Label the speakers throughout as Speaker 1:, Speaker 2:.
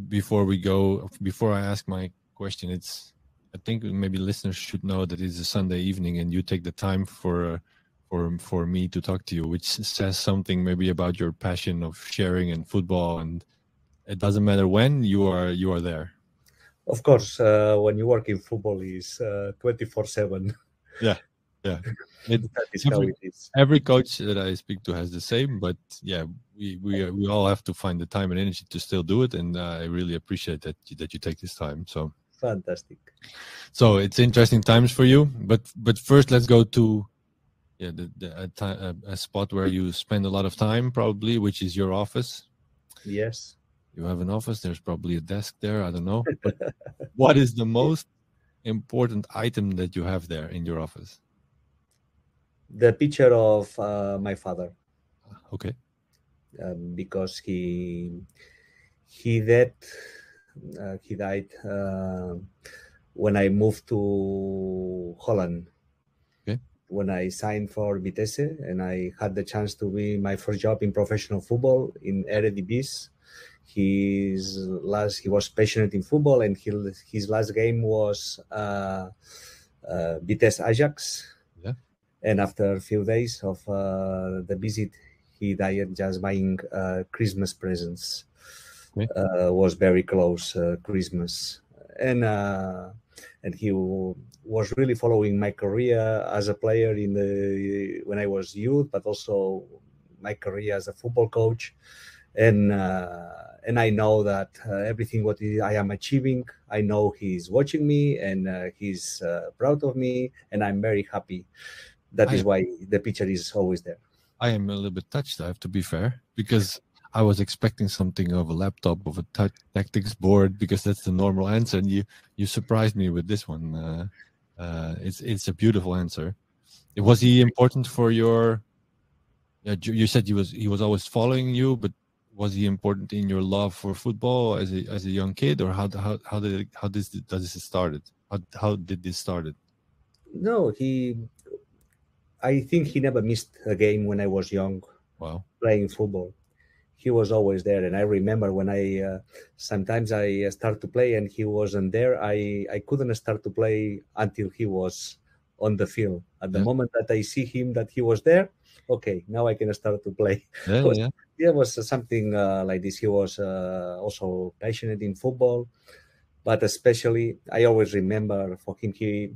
Speaker 1: before I ask my question, I think maybe listeners should know that it's a Sunday evening and you take the time for me to talk to you, which says something maybe about your passion of sharing and football, and it doesn't matter when you are there.
Speaker 2: Of course, when you work in football, is 24/7.
Speaker 1: Yeah.
Speaker 2: That is how it is.
Speaker 1: Every coach that I speak to has the same, but yeah, we all have to find the time and energy to still do it, and I really appreciate that you take this time. So
Speaker 2: fantastic.
Speaker 1: So it's interesting times for you, but first let's go to a spot where you spend a lot of time, probably, which is your office.
Speaker 2: Yes.
Speaker 1: You have an office. There's probably a desk there. I don't know. But what is the most important item that you have there in your office?
Speaker 2: The picture of my father.
Speaker 1: Okay.
Speaker 2: Because he died when I moved to Holland.
Speaker 1: Okay.
Speaker 2: When I signed for Vitesse and I had the chance to be my first job in professional football in Eredivisie. He was passionate in football, and his last game was Vitesse Ajax.
Speaker 1: Yeah.
Speaker 2: And after a few days of the visit, he died just buying Christmas presents.
Speaker 1: Okay.
Speaker 2: Was very close Christmas, and he was really following my career as a player when I was youth, but also my career as a football coach. And I know that everything what I am achieving, I know he's watching me, and he's proud of me, and I'm very happy. That is why the picture is always there.
Speaker 1: I am a little bit touched, I have to be fair, because I was expecting something of a laptop, of a tactics board, because that's the normal answer, and you surprised me with this one. It's a beautiful answer. Was he important for your? You said he was always following you, but was he important in your love for football as a young kid, or how did this started? How did this started?
Speaker 2: No, I think he never missed a game when I was young.
Speaker 1: Wow.
Speaker 2: Playing football. He was always there, and I remember when sometimes I start to play and he wasn't there. I couldn't start to play until he was on the field. At the moment that I see him that he was there, okay, now I can start to play. It was something like this. He was also passionate in football, but especially I always remember for him, he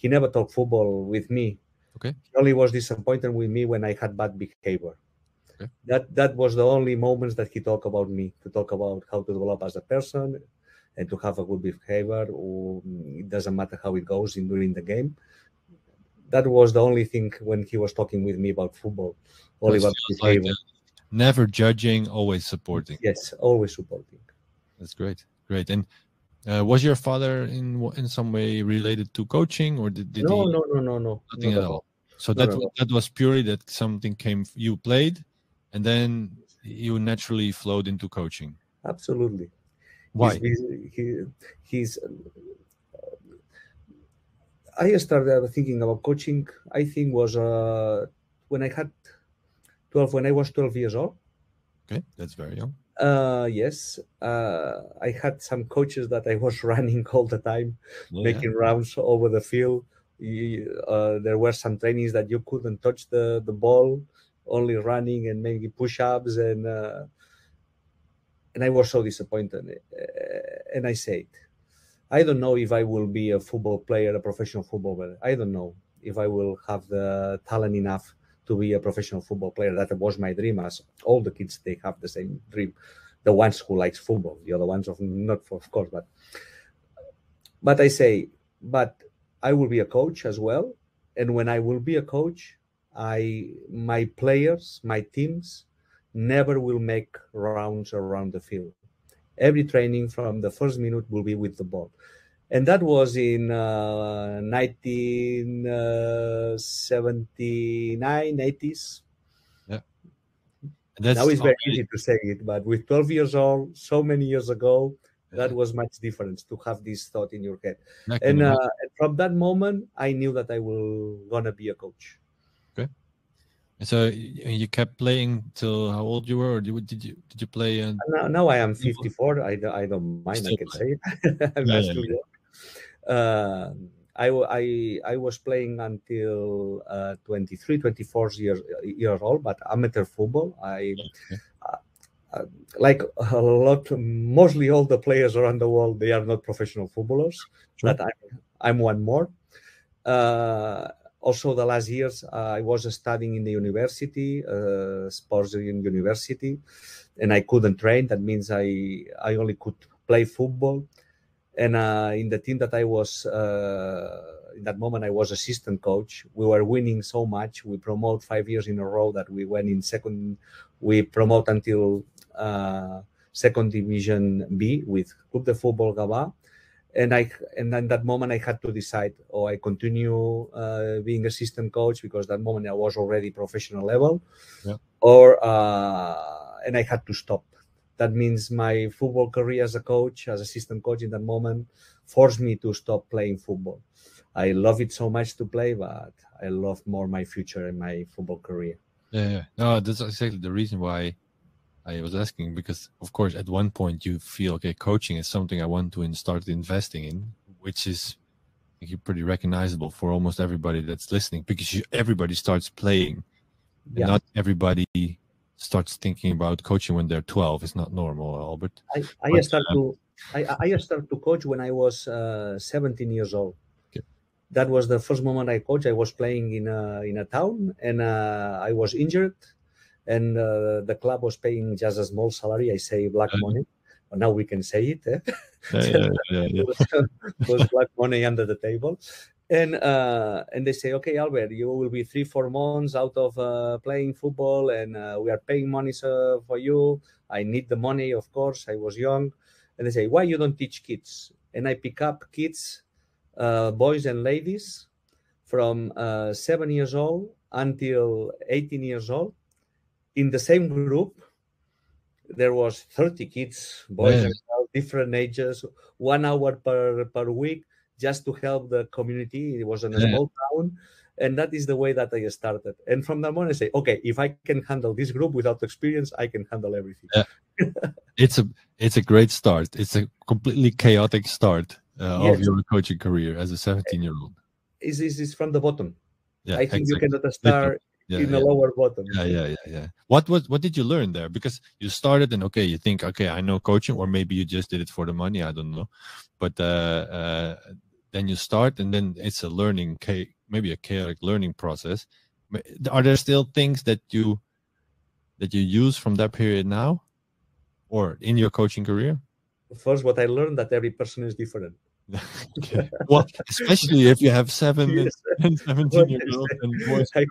Speaker 2: never talked football with me.
Speaker 1: Okay.
Speaker 2: He only was disappointed with me when I had bad behavior.
Speaker 1: Okay.
Speaker 2: That was the only moments that he talked about me, to talk about how to develop as a person and to have a good behavior. It doesn't matter how it goes during the game. That was the only thing when he was talking with me about football. Only about behavior.
Speaker 1: Like, never judging, always supporting.
Speaker 2: Yes, always supporting.
Speaker 1: That's great. Great. And was your father in some way related to coaching, or did he?
Speaker 2: No.
Speaker 1: Nothing at all. So that was purely that something came. You played, and then you naturally flowed into coaching.
Speaker 2: Absolutely.
Speaker 1: Why?
Speaker 2: I started thinking about coaching. I think was when I had 12. When I was 12 years old.
Speaker 1: Okay, that's very young.
Speaker 2: Yes, I had some coaches that I was running all the time, making rounds over the field. There were some trainings that you couldn't touch the ball, only running and making push-ups, and I was so disappointed. And I said, I don't know if I will be a football player, a professional football player. I don't know if I will have the talent enough to be a professional football player. That was my dream, as all the kids, they have the same dream. The ones who likes football, the other ones of course, but I say, but I will be a coach as well. And when I will be a coach, my players, my teams never will make rounds around the field. Every training from the first minute will be with the ball. And that was in 1979, 80s.
Speaker 1: Yeah.
Speaker 2: Now it's very easy to say it, but with 12 years old, so many years ago, that was much different to have this thought in your head. And from that moment, I knew that I will gonna be a coach.
Speaker 1: Okay. So you kept playing till how old you were, or did you play?
Speaker 2: Now I am 54. I don't mind. I
Speaker 1: Still
Speaker 2: can
Speaker 1: play?
Speaker 2: say it. I'm
Speaker 1: Yeah,
Speaker 2: still young. I was playing until 23, 24 years old, but amateur football.
Speaker 1: yeah.
Speaker 2: Like mostly all the players around the world, they are not professional footballers.
Speaker 1: Sure.
Speaker 2: That I'm one more. Uh, Also, the last years I was studying in the university, sports in university, and I couldn't train. That means I only could play football. And in the team that I was in that moment, I was assistant coach. We were winning so much. We promote 5 years in a row that we went in second. We promote until second division B with Club de Football Gavà. And in that moment I had to decide, I continue being assistant coach, because that moment I was already professional level,
Speaker 1: Yeah.
Speaker 2: or and I had to stop. That means my football career as a coach, as assistant coach in that moment, forced me to stop playing football. I love it so much to play, but I love more my future and my football career.
Speaker 1: Yeah. No, that's exactly the reason why I was asking, because of course at one point you feel, okay, coaching is something I want to start investing in, which is pretty recognizable for almost everybody that's listening, because everybody starts playing, and not everybody starts thinking about coaching when they're 12. It's not normal, Albert.
Speaker 2: I started to coach when I was 17 years old.
Speaker 1: Okay.
Speaker 2: That was the first moment I coached. I was playing in a town, and I was injured, and the club was paying just a small salary. I say black money. Now we can say it.
Speaker 1: Yeah.
Speaker 2: was black money under the table. And they say, okay, Albert, you will be 3-4 months out of playing football, and we are paying money for you. I need the money, of course. I was young. And they say, why you don't teach kids? And I pick up kids, boys and ladies, from 7 years old until 18 years old. In the same group, there was 30 kids, boys and girls, different ages, 1 hour per week, just to help the community. It was in a small town, and that is the way that I started. And from that moment, I say, okay, if I can handle this group without experience, I can handle everything.
Speaker 1: It's a great start. It's a completely chaotic start of your coaching career as a 17-year-old.
Speaker 2: Is from the bottom.
Speaker 1: Yeah,
Speaker 2: I think you cannot start in the lower bottom.
Speaker 1: Yeah. What did you learn there? Because you started and you think, okay, I know coaching, or maybe you just did it for the money. I don't know. But then you start, and then it's a learning, maybe a chaotic learning process. Are there still things that you use from that period now, or in your coaching career?
Speaker 2: First, what I learned, that every person is different.
Speaker 1: Okay. Well, especially if you have 7 and 17 years old and boys.
Speaker 2: I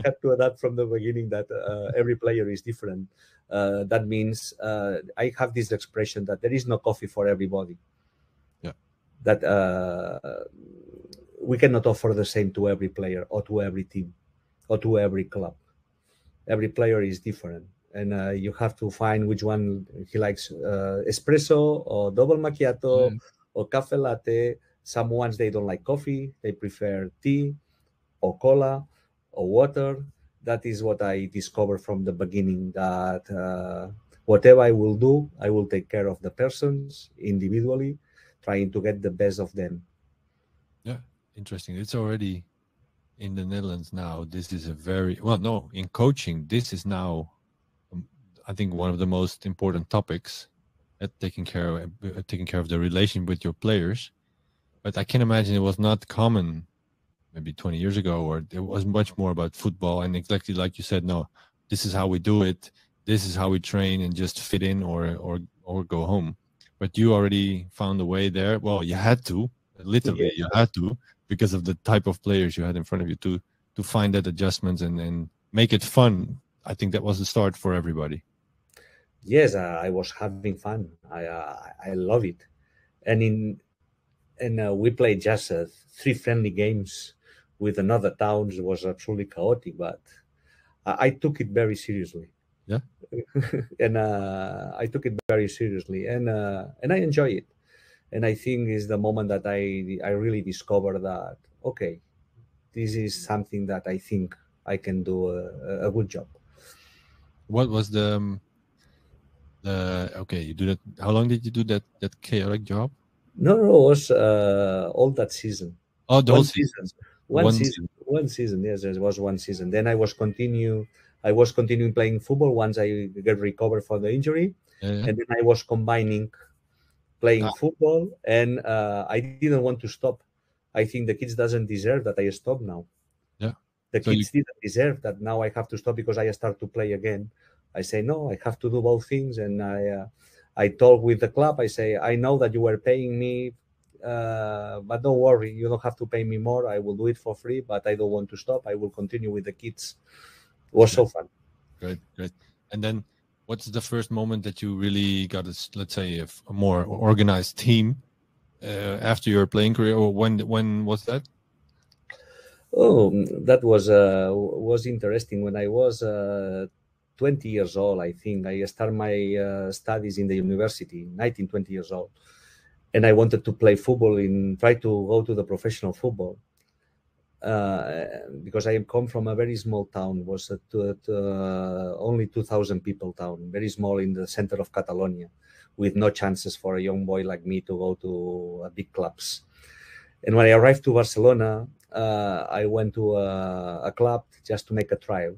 Speaker 2: had to adapt from the beginning that every player is different. That means I have this expression that there is no coffee for everybody.
Speaker 1: Yeah.
Speaker 2: That we cannot offer the same to every player, or to every team, or to every club. Every player is different, and you have to find which one he likes, espresso or double macchiato. Or cafe latte. Some ones, they don't like coffee, they prefer tea or cola or water. That is what I discovered from the beginning, that whatever I will do, I will take care of the persons individually, trying to get the best of them.
Speaker 1: Yeah, interesting. It's already in the Netherlands now. This is in coaching, this is now, I think, one of the most important topics. Taking care of the relation with your players. But I can imagine it was not common maybe 20 years ago, or it was much more about football, and exactly like you said, no, this is how we do it, this is how we train, and just fit in or go home. But you already found a way there. Well, you had to, literally, you had to, because of the type of players you had in front of you, to find that adjustments and make it fun. I think that was the start for everybody.
Speaker 2: Yes, I was having fun. I love it, and we played just 3 friendly games with another towns. It was absolutely chaotic, but I took it very seriously.
Speaker 1: Yeah,
Speaker 2: and I took it very seriously, and I enjoy it. And I think is the moment that I really discovered that, okay, this is something that I think I can do a good job.
Speaker 1: What was the okay? You do that. How long did you do that chaotic job?
Speaker 2: No, it was all that season.
Speaker 1: Oh, the
Speaker 2: One
Speaker 1: whole season.
Speaker 2: season.
Speaker 1: One season.
Speaker 2: One season. Yes, it was one season. Then I was continuing playing football once I get recovered from the injury,
Speaker 1: Yeah.
Speaker 2: and then I was combining playing
Speaker 1: Ah.
Speaker 2: football, and I didn't want to stop. I think the kids doesn't deserve that I stop now.
Speaker 1: Yeah.
Speaker 2: The
Speaker 1: So
Speaker 2: kids didn't deserve that now I have to stop because I start to play again. I say no, I have to do both things, and I talk with the club. I say I know that you were paying me, but don't worry, you don't have to pay me more. I will do it for free, but I don't want to stop. I will continue with the kids. It was so fun.
Speaker 1: Great. And then, what's the first moment that you really got let's say, a more organized team after your playing career, or when was that?
Speaker 2: Oh, that was interesting. When I was 20 years old, I think I started my studies in the university, 19, 20 years old, and I wanted to play football try to go to the professional football. Because I come from a very small town, was only 2,000 people town, very small in the center of Catalonia, with no chances for a young boy like me to go to big clubs. And when I arrived to Barcelona, I went to a club just to make a trial.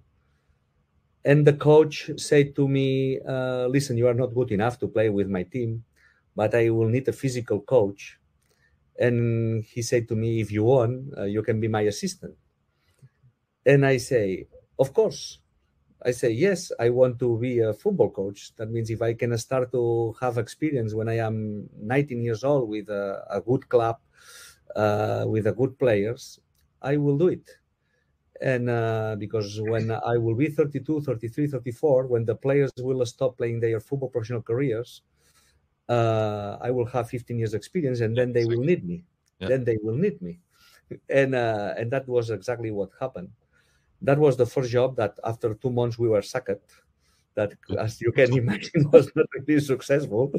Speaker 2: And the coach said to me, listen, you are not good enough to play with my team, but I will need a physical coach. And he said to me, if you want, you can be my assistant. And I say, of course. I say, yes, I want to be a football coach. That means if I can start to have experience when I am 19 years old with a good club, with a good players, I will do it. And because when I will be 32, 33, 34, when the players will stop playing their football professional careers, I will have 15 years experience, and then they will need me.
Speaker 1: Yeah.
Speaker 2: Then they will need me. And that was exactly what happened. That was the first job that after 2 months we were sacked. That, as you can imagine, was not really successful.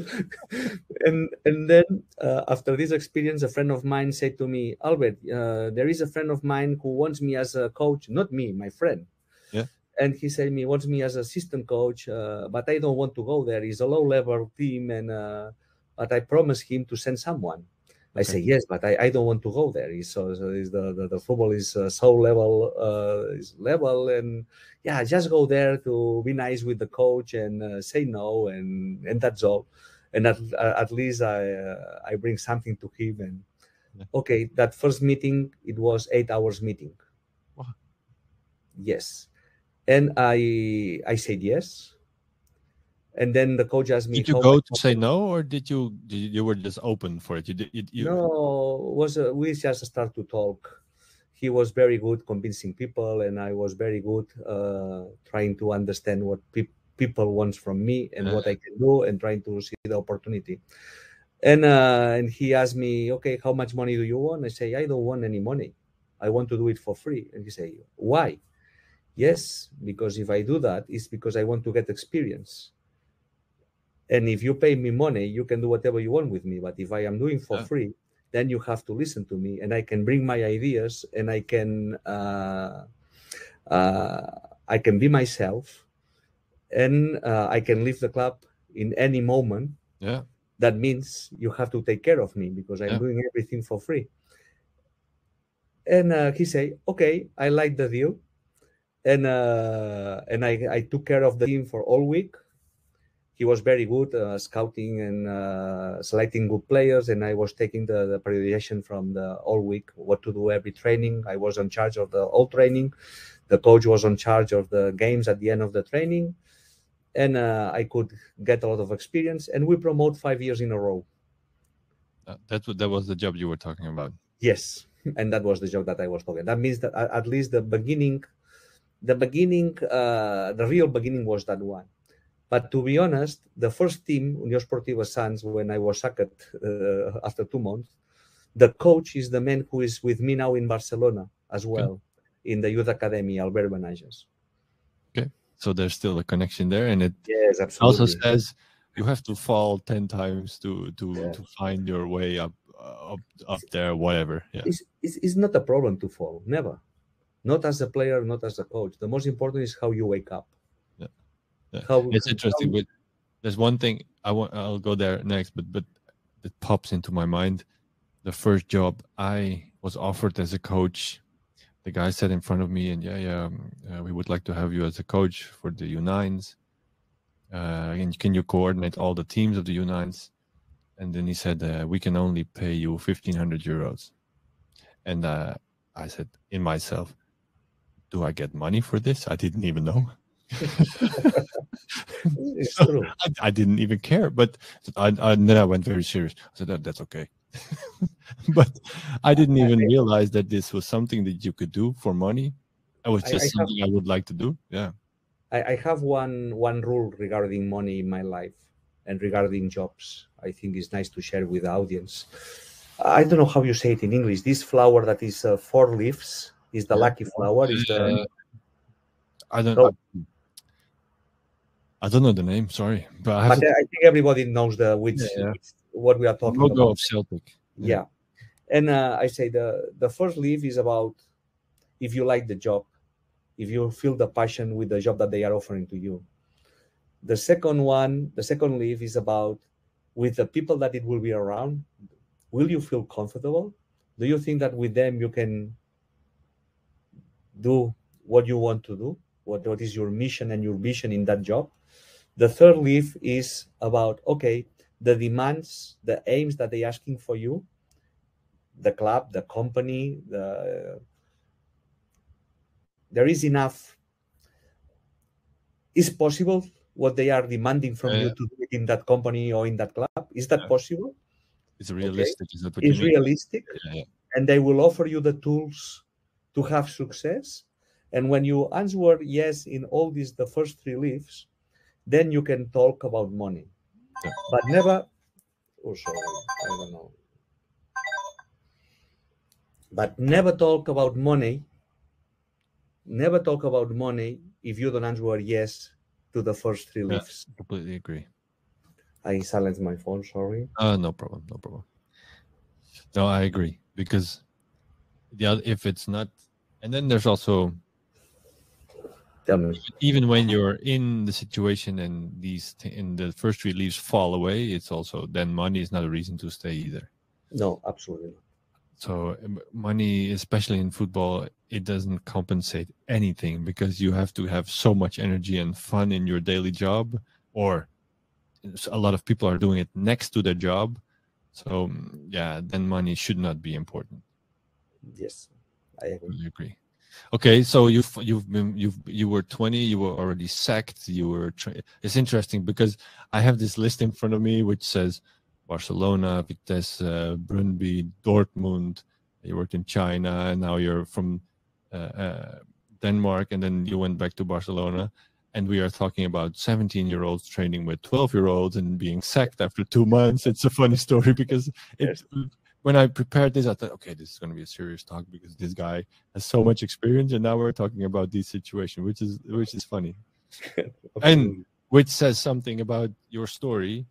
Speaker 2: and then after this experience, a friend of mine said to me, Albert, there is a friend of mine who wants me as a coach, not me, my friend.
Speaker 1: Yeah.
Speaker 2: And he said he wants me as assistant coach, but I don't want to go there. It's a low-level team, and but I promised him to send someone. Okay. I say yes, but I don't want to go there. The football is so level, and yeah, just go there to be nice with the coach and say no, and that's all. And at least I bring something to him. And okay, that first meeting, it was 8 hours meeting.
Speaker 1: Wow.
Speaker 2: Yes. And I said yes. And then the coach asked me,
Speaker 1: did you go to say no, or did you were just open for it?
Speaker 2: No, we just start to talk. He was very good convincing people, and I was very good trying to understand what people want from me and what I can do, and trying to see the opportunity. And he asked me, okay, how much money do you want? I say, I don't want any money. I want to do it for free. And he say, why? Yes, because if I do that, it's because I want to get experience. And if you pay me money, you can do whatever you want with me. But if I am doing for free, then you have to listen to me, and I can bring my ideas, and I can be myself, and I can leave the club in any moment.
Speaker 1: Yeah.
Speaker 2: That means you have to take care of me because I'm doing everything for free. And he said, okay, I like the deal. And I took care of the team for all week. He was very good scouting and selecting good players, and I was taking the prioritization from the all week, what to do every training. I was in charge of the all training. The coach was in charge of the games at the end of the training, and I could get a lot of experience, and we promote 5 years in a row.
Speaker 1: That was the job you were talking about.
Speaker 2: Yes, and that was the job that I was talking. That means that at least the real beginning was that one. But to be honest, the first team, Unió Esportiva Sants, when I was sacked after 2 months, the coach is the man who is with me now in Barcelona as well, in the youth academy, Albert Capellas.
Speaker 1: Okay, so there's still a connection there, and it
Speaker 2: also
Speaker 1: says you have to fall 10 times to find your way up there, whatever. Yeah,
Speaker 2: it's not a problem to fall, never. not as a player, not as a coach. The most important is how you wake up.
Speaker 1: Yeah. Yeah.
Speaker 2: How
Speaker 1: It's interesting, but there's one thing I'll go there next, but it pops into my mind. The first job I was offered as a coach, the guy sat in front of me and we would like to have you as a coach for the U9s. And can you coordinate all the teams of the U9s? And then he said, we can only pay you 1,500 euros. And I said in myself, do I get money for this? I didn't even know.
Speaker 2: It's true.
Speaker 1: I didn't even care, but then I went very serious. I said, that's okay. But I didn't even realize that this was something that you could do for money. It was just something I would like to do. Yeah.
Speaker 2: I have one rule regarding money in my life and regarding jobs. I think it's nice to share with the audience. I don't know how you say it in English. This flower that is 4 leaves is the lucky flower. Is the
Speaker 1: I don't know the name. Sorry, but I
Speaker 2: think everybody knows what we are talking about.
Speaker 1: Logo of Celtic.
Speaker 2: Yeah. And I say the first leaf is about if you like the job, if you feel the passion with the job that they are offering to you. The second leaf is about with the people that it will be around. Will you feel comfortable? Do you think that with them you can do what you want to do? What is your mission and your vision in that job? The third leaf is about, okay, the demands, the aims that they're asking for you, the club, the company, there is enough. Is possible what they are demanding from you to do it in that company or in that club? Is that possible?
Speaker 1: It's realistic.
Speaker 2: Okay.
Speaker 1: Is that what
Speaker 2: it's
Speaker 1: you mean?
Speaker 2: Realistic.
Speaker 1: Yeah.
Speaker 2: And they will offer you the tools to have success. And when you answer yes in all these, the first 3 leaves, then you can talk about money. Yeah. But never, I don't know. But never talk about money. Never talk about money if you don't answer yes to the first 3 leaves.
Speaker 1: Completely agree.
Speaker 2: I silenced my phone, sorry.
Speaker 1: No problem. No, I agree. Because if it's not, and then there's also, even when you're in the situation and the first 3 leaves fall away, it's also, then money is not a reason to stay either.
Speaker 2: No, absolutely not.
Speaker 1: So money, especially in football, it doesn't compensate anything because you have to have so much energy and fun in your daily job, or a lot of people are doing it next to their job. So then money should not be important.
Speaker 2: Yes, I
Speaker 1: agree. Okay, so you were 20, you were already sacked. It's interesting because I have this list in front of me which says Barcelona, Vitesse, Brondby, Dortmund. You worked in China, and now you're from Denmark, and then you went back to Barcelona. And we are talking about 17-year-olds training with 12-year-olds and being sacked after 2 months. It's a funny story because when I prepared this, I thought, okay, this is going to be a serious talk because this guy has so much experience, and now we're talking about this situation, which is funny, and which says something about your story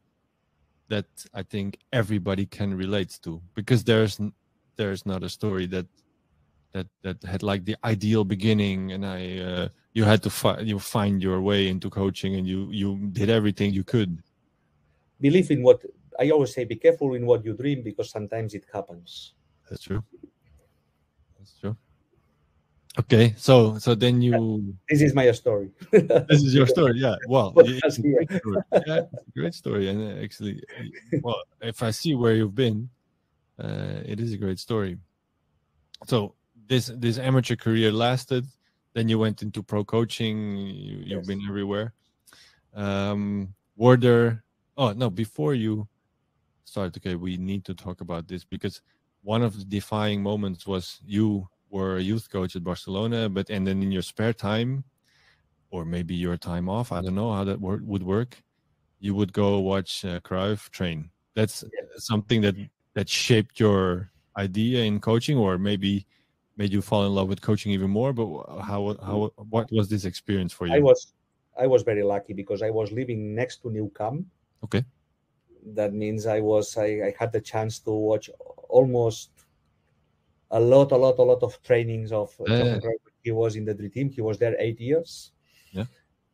Speaker 1: that I think everybody can relate to, because there's not a story that had like the ideal beginning, and you had to find your way into coaching, and you did everything you could.
Speaker 2: Believe in what I always say. Be careful in what you dream, because sometimes it happens.
Speaker 1: That's true. Okay, so then
Speaker 2: this is my story.
Speaker 1: This is your story, yeah. Well, it's a great story. Yeah, it's a great story, and actually, well, if I see where you've been, it is a great story. So this amateur career lasted, then you went into pro coaching. You've been everywhere. Before you started, okay, we need to talk about this, because one of the defining moments was you were a youth coach at Barcelona, and then in your spare time, or maybe your time off, I don't know how that would work, you would go watch Cruyff train. That's something that shaped your idea in coaching, or maybe made you fall in love with coaching even more. But what was this experience for you?
Speaker 2: I was very lucky because I was living next to New Camp.
Speaker 1: Okay.
Speaker 2: That means I had the chance to watch almost a lot of trainings of Johan Cruyff with he was in the dream team. He was there 8 years.
Speaker 1: Yeah.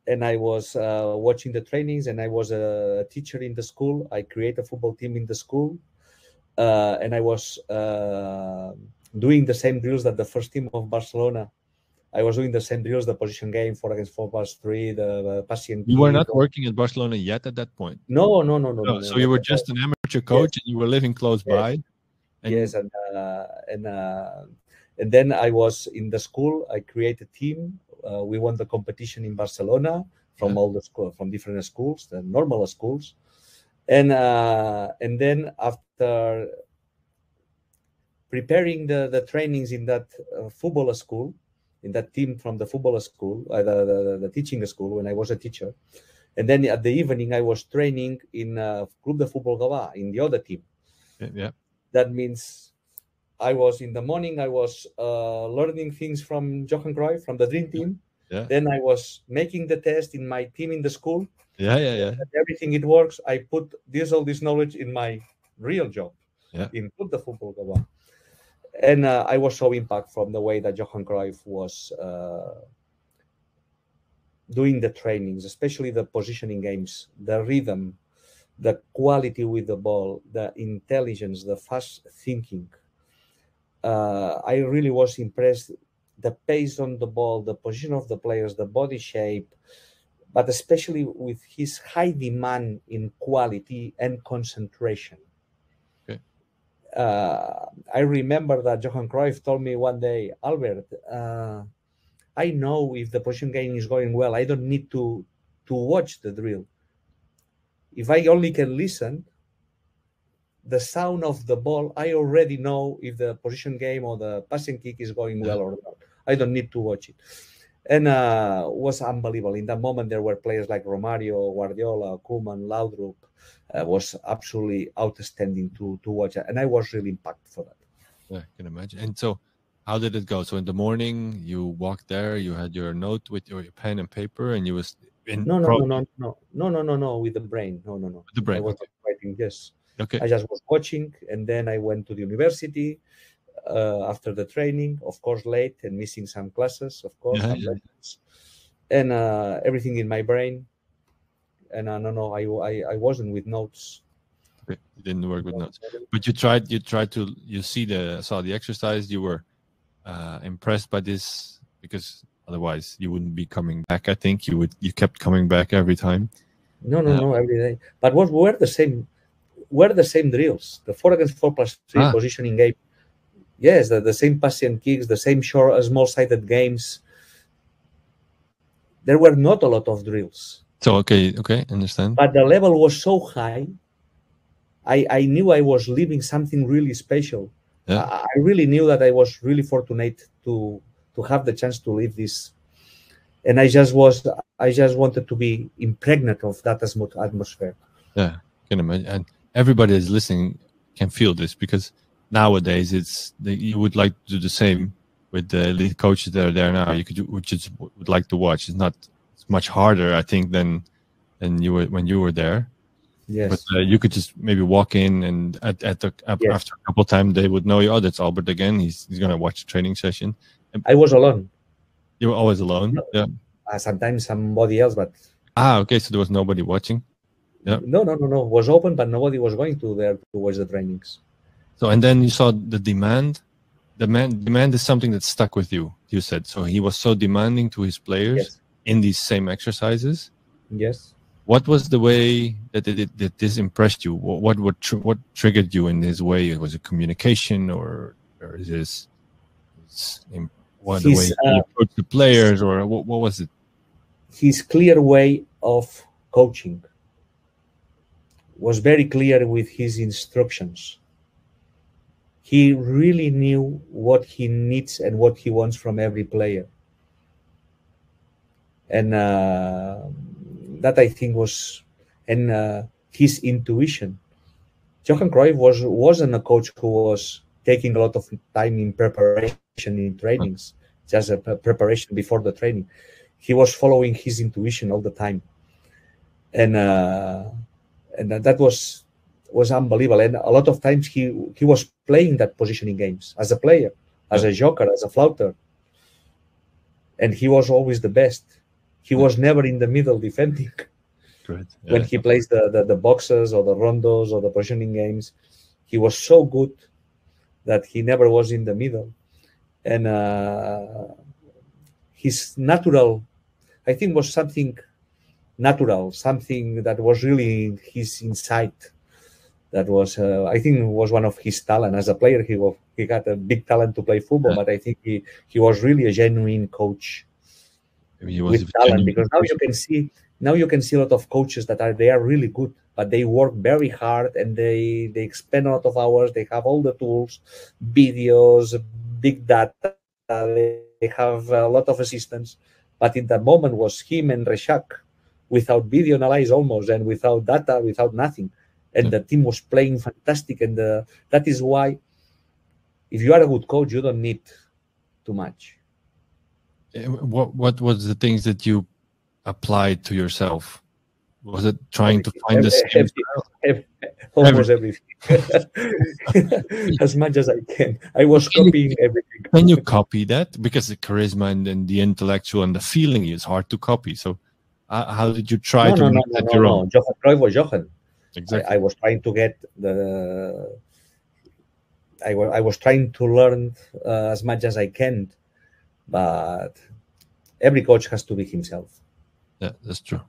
Speaker 2: And I was watching the trainings, and I was a teacher in the school. I created a football team in the school, and I was doing the same drills that the first team of Barcelona. I was doing the same drills, the position game, 4 against 4 plus 3, the passing.
Speaker 1: You were not working at Barcelona yet at that point?
Speaker 2: No.
Speaker 1: So you were just an amateur coach, and you were living close by?
Speaker 2: Yes, and then I was in the school. I created a team. We won the competition in Barcelona from all the school, from different schools, the normal schools, and then after preparing the trainings in that football school, in that team from the football school, the teaching school when I was a teacher, and then at the evening I was training in Club de Futbol Gavà in the other team.
Speaker 1: Yeah.
Speaker 2: That means I was in the morning. I was learning things from Johan Cruyff from the dream team.
Speaker 1: Yeah.
Speaker 2: Then I was making the test in my team in the school.
Speaker 1: Yeah.
Speaker 2: Everything it works. I put all this knowledge in my real job.
Speaker 1: Yeah.
Speaker 2: In Club de Futbol Gavà. And I was so impacted from the way that Johan Cruyff was doing the trainings, especially the positioning games, the rhythm, the quality with the ball, the intelligence, the fast thinking. I really was impressed. The pace on the ball, the position of the players, the body shape, but especially with his high demand in quality and concentration.
Speaker 1: Okay.
Speaker 2: I remember that Johan Cruyff told me one day, Albert, I know if the position game is going well. I don't need to watch the drill. If I only can listen, the sound of the ball, I already know if the position game or the passing kick is going well or not. I don't need to watch it. And was unbelievable. In that moment, there were players like Romario, Guardiola, Koeman, Laudrup. Was absolutely outstanding to watch. And I was really impacted for that.
Speaker 1: Yeah, I can imagine. And so how did it go? So in the morning, you walked there, you had your note with your pen and paper, and you was...
Speaker 2: No, with the brain. No.
Speaker 1: With the brain.
Speaker 2: I was not writing, yes.
Speaker 1: Okay.
Speaker 2: I just was watching, and then I went to the university after the training, of course, late and missing some classes, of course, and everything in my brain. And I wasn't with notes.
Speaker 1: Okay. You didn't work with notes, but you saw the exercise. You were impressed by this, because otherwise you wouldn't be coming back. I think you kept coming back every time.
Speaker 2: No, every day. But were the same drills, the 4 against 4 plus 3 positioning game. Yes, the same passing kicks, the same short, small-sided games. There were not a lot of drills.
Speaker 1: So okay, understand.
Speaker 2: But the level was so high. I knew I was living something really special.
Speaker 1: Yeah.
Speaker 2: I really knew that I was really fortunate to have the chance to live this. And I just wanted to be impregnate of that atmosphere.
Speaker 1: Yeah, I can imagine. And everybody is listening can feel this, because nowadays you would like to do the same with the elite coaches that are there now. Would like to watch. It's much harder, I think, than you were when you were there.
Speaker 2: Yes.
Speaker 1: But you could just maybe walk in, and after a couple of times they would know you. Oh, that's Albert again. He's going to watch the training session.
Speaker 2: I was alone.
Speaker 1: You were always alone?
Speaker 2: No.
Speaker 1: Yeah.
Speaker 2: Sometimes somebody else, but...
Speaker 1: Okay, so there was nobody watching? Yeah.
Speaker 2: No. It was open, but nobody was going there to watch the trainings.
Speaker 1: So, and then you saw the demand. Demand is something that stuck with you, you said. So he was so demanding to his players in these same exercises.
Speaker 2: Yes.
Speaker 1: What was the way that this impressed you? What triggered you in his way? Was it communication, or is this... the way he approached the players, or what was it?
Speaker 2: His clear way of coaching was very clear with his instructions. He really knew what he needs and what he wants from every player. And that, I think, was... And his intuition. Johan Cruyff wasn't a coach who was taking a lot of time in preparation in trainings, just a preparation before the training. He was following his intuition all the time, and that was unbelievable. And a lot of times he was playing that positioning games as a player, as a joker, as a flouter. and he was always the best. He was never in the middle defending.
Speaker 1: Great. Yeah.
Speaker 2: When he plays the boxes or the rondos or the positioning games, he was so good that he never was in the middle. And his natural, I think, was something natural, something that was really his insight. That was, I think, was one of his talent as a player. He got a big talent to play football, but I think he was really a genuine coach.
Speaker 1: I mean, he was
Speaker 2: with talent, because now you can see a lot of coaches that are really good, but they work very hard and they spend a lot of hours. They have all the tools, videos, big data. They have a lot of assistants, but in that moment was him and Reshak, without video analyze almost, and without data, without nothing, and the team was playing fantastic. And that is why, if you are a good coach, you don't need too much.
Speaker 1: What was the things that you applied to yourself? Was it trying to find the same style?
Speaker 2: Almost everything. As much as I can. I was copying everything.
Speaker 1: Can you copy that? Because the charisma and the intellectual and the feeling is hard to copy. So how did you try to make that your own?
Speaker 2: Johan Cruyff was Johan.
Speaker 1: Exactly.
Speaker 2: I was trying to get I was trying to learn as much as I can, but every coach has to be himself.
Speaker 1: Yeah, that's true.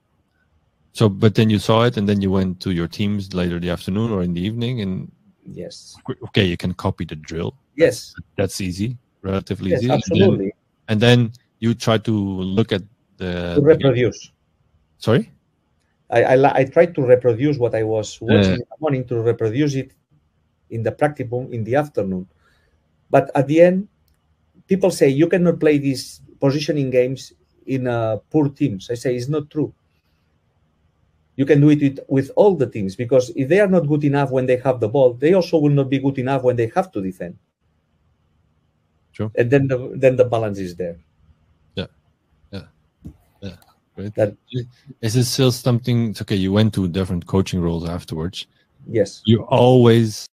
Speaker 1: So, but then you saw it, and then you went to your teams later in the afternoon or in the evening, and
Speaker 2: yes,
Speaker 1: okay, you can copy the drill.
Speaker 2: Yes,
Speaker 1: that's easy, relatively
Speaker 2: yes,
Speaker 1: easy.
Speaker 2: Absolutely.
Speaker 1: And then you try to look at to
Speaker 2: reproduce.
Speaker 1: Sorry,
Speaker 2: I tried to reproduce what I was watching in the morning, to reproduce it in the practicum in the afternoon. But at the end, people say you cannot play these positioning games in poor teams. I say it's not true. You can do it with all the teams, because if they are not good enough when they have the ball, they also will not be good enough when they have to defend.
Speaker 1: True.
Speaker 2: And then the balance is there.
Speaker 1: Yeah. Great. Is it still something? It's okay. You went to different coaching roles afterwards.
Speaker 2: Yes.
Speaker 1: You always.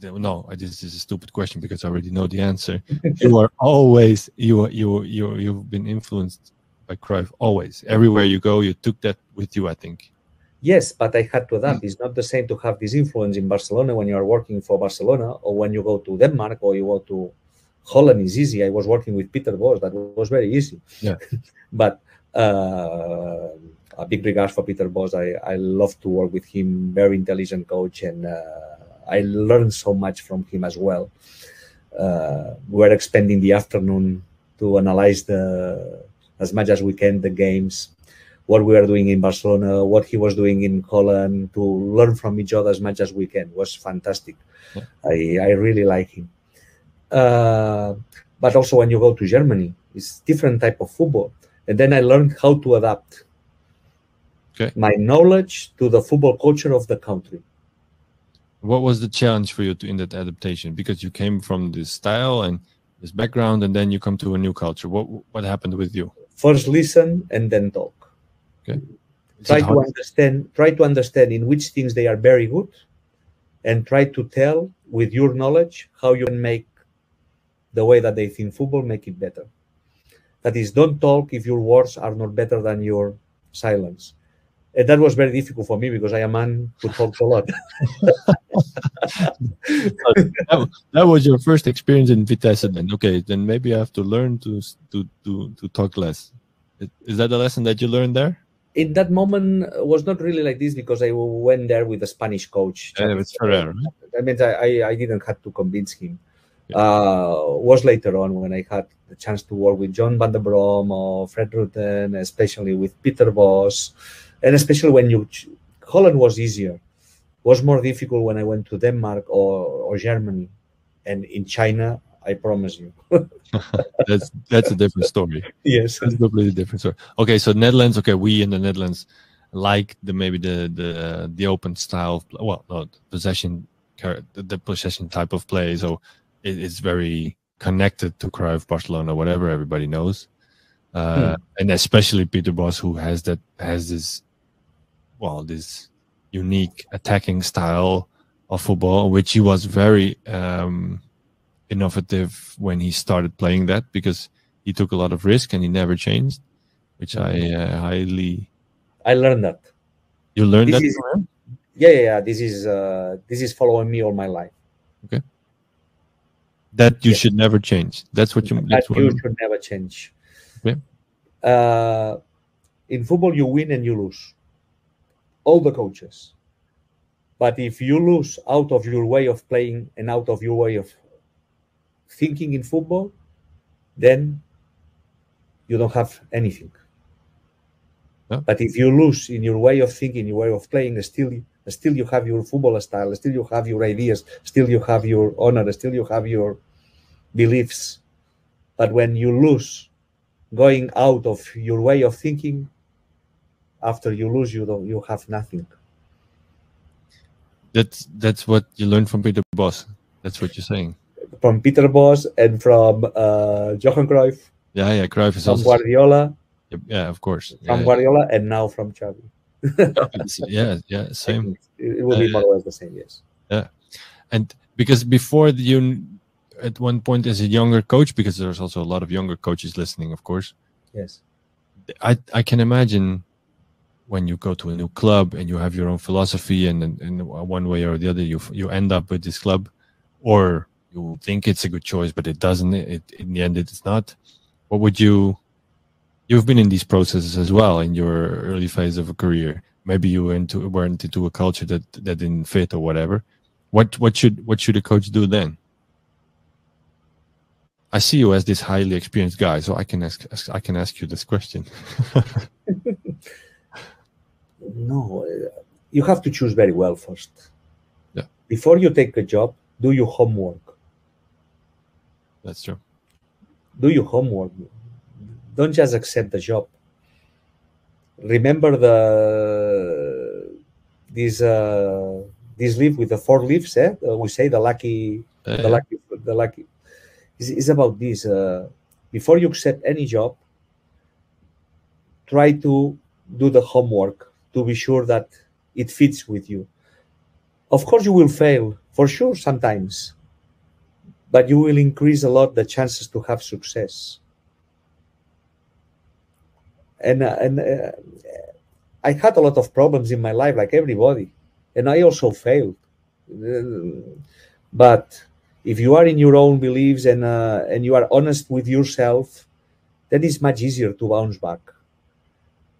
Speaker 1: No, this is a stupid question because I already know the answer. You are always you've been influenced by Cruyff always. Everywhere you go, you took that with you, I think.
Speaker 2: Yes, but I had to adapt. It's not the same to have this influence in Barcelona when you are working for Barcelona, or when you go to Denmark or you go to Holland. Is easy. I was working with Peter Bosz. That was very easy.
Speaker 1: Yeah.
Speaker 2: But a big regards for Peter Bosz. I love to work with him. Very intelligent coach, and I learned so much from him as well. We're expending the afternoon to analyze as much as we can the games, what we are doing in Barcelona, what he was doing in Holland, to learn from each other as much as we can. It was fantastic. Yeah. I really like him. But also when you go to Germany, it's different type of football. And then I learned how to adapt my knowledge to the football culture of the country.
Speaker 1: What was the challenge for you in that adaptation? Because you came from this style and this background, and then you come to a new culture. What happened with you?
Speaker 2: First listen and then talk.
Speaker 1: Okay.
Speaker 2: Try to understand in which things they are very good, and try to tell with your knowledge how you can make the way that they think football, make it better. That is, don't talk if your words are not better than your silence. And that was very difficult for me because I am a man who talks a lot.
Speaker 1: That was your first experience in Vitesse, then. Okay, then maybe I have to learn to talk less. Is that the lesson that you learned there?
Speaker 2: In that moment, was not really like this, because I went there with a Spanish coach.
Speaker 1: It's Ferrer, right?
Speaker 2: That means I didn't have to convince him. Was later on when I had the chance to work with John van der Brom or Fred Rutten, especially with Peter Bosz, and especially when Holland was easier. Was more difficult when I went to Denmark or Germany, and in China, I promise you.
Speaker 1: that's a different story.
Speaker 2: Yes,
Speaker 1: it's a completely different story. Okay, so Netherlands. Okay, we in the Netherlands like the open style. Well, no, the possession type of play. So it's very connected to Cruyff, Barcelona, whatever everybody knows, and especially Peter Bosz, who has this unique attacking style of football, which he was very innovative when he started playing that, because he took a lot of risk and he never changed, which I highly.
Speaker 2: I learned that.
Speaker 1: You learned that from him?
Speaker 2: Yeah. This is following me all my life.
Speaker 1: Okay. That you should never change. That's what you.
Speaker 2: That you should never change.
Speaker 1: Okay.
Speaker 2: In football, you win and you lose. All the coaches. But if you lose out of your way of playing and out of your way of thinking in football, then you don't have anything.
Speaker 1: Yeah.
Speaker 2: But if you lose in your way of thinking, your way of playing, still you have your football style, still you have your ideas, still you have your honor, still you have your beliefs. But when you lose going out of your way of thinking, after you lose, you have nothing.
Speaker 1: That's what you learned from Peter Bosz. That's what you're saying.
Speaker 2: From Peter Bosz and from Johan Cruyff.
Speaker 1: Yeah, Cruyff is
Speaker 2: from
Speaker 1: also
Speaker 2: Guardiola.
Speaker 1: Yeah, of course.
Speaker 2: From Guardiola and now from Xavi.
Speaker 1: yeah, same.
Speaker 2: It will be more or less the same, yes.
Speaker 1: Yeah, and because before you, at one point as a younger coach, because there's also a lot of younger coaches listening, of course.
Speaker 2: Yes.
Speaker 1: I can imagine when you go to a new club and you have your own philosophy, and one way or the other you end up with this club, or you think it's a good choice, but it doesn't. In the end, it's not. What would you? You've been in these processes as well in your early phase of a career. Maybe you weren't into a culture that didn't fit or whatever. What should a coach do then? I see you as this highly experienced guy, so I can ask you this question.
Speaker 2: No, you have to choose very well first.
Speaker 1: Yeah.
Speaker 2: Before you take a job, do your homework.
Speaker 1: That's true.
Speaker 2: Do your homework. Don't just accept the job. Remember this leaf with the 4 leaves. We say the lucky. It's about this. Before you accept any job, try to do the homework to be sure that it fits with you. Of course, you will fail for sure sometimes, but you will increase a lot the chances to have success. And I had a lot of problems in my life, like everybody, and I also failed. But if you are in your own beliefs and you are honest with yourself, then it's much easier to bounce back.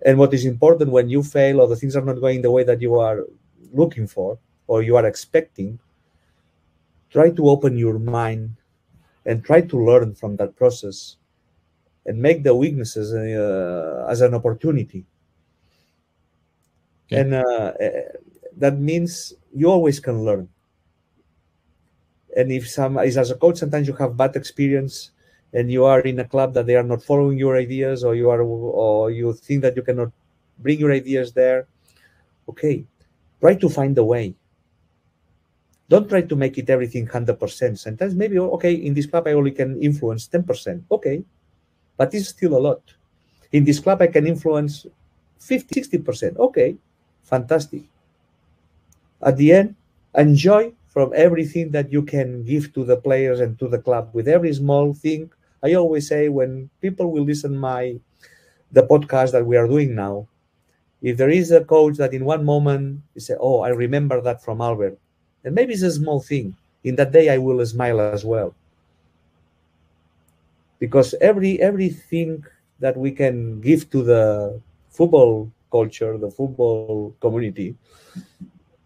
Speaker 2: And what is important when you fail or the things are not going the way that you are looking for or you are expecting, try to open your mind and try to learn from that process and make the weaknesses as an opportunity. Okay. And that means you always can learn. And if as a coach, sometimes you have bad experience and you are in a club that they are not following your ideas, or you think that you cannot bring your ideas there, okay, try to find a way. Don't try to make it everything 100%. Sometimes maybe, okay, in this club I only can influence 10%. Okay, but it's still a lot. In this club I can influence 50, 60%. Okay, fantastic. At the end, enjoy from everything that you can give to the players and to the club with every small thing. I always say when people will listen the podcast that we are doing now, if there is a coach that in one moment you say, oh, I remember that from Albert, and maybe it's a small thing, in that day I will smile as well. Because everything that we can give to the football culture, the football community,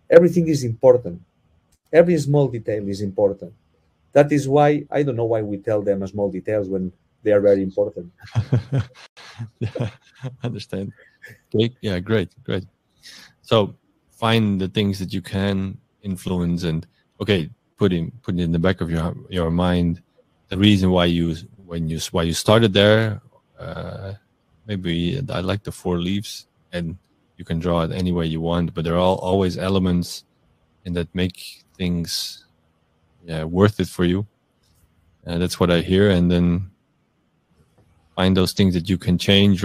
Speaker 2: everything is important. Every small detail is important. That is why, I don't know why we tell them small details when they are very important.
Speaker 1: Yeah, I understand. Okay. Yeah, great. So find the things that you can influence and, okay, put it in the back of your mind the reason why you started there. Maybe I like the 4 leaves, and you can draw it any way you want, but there are always elements in that make things worth it for you. That's what I hear. And then find those things that you can change,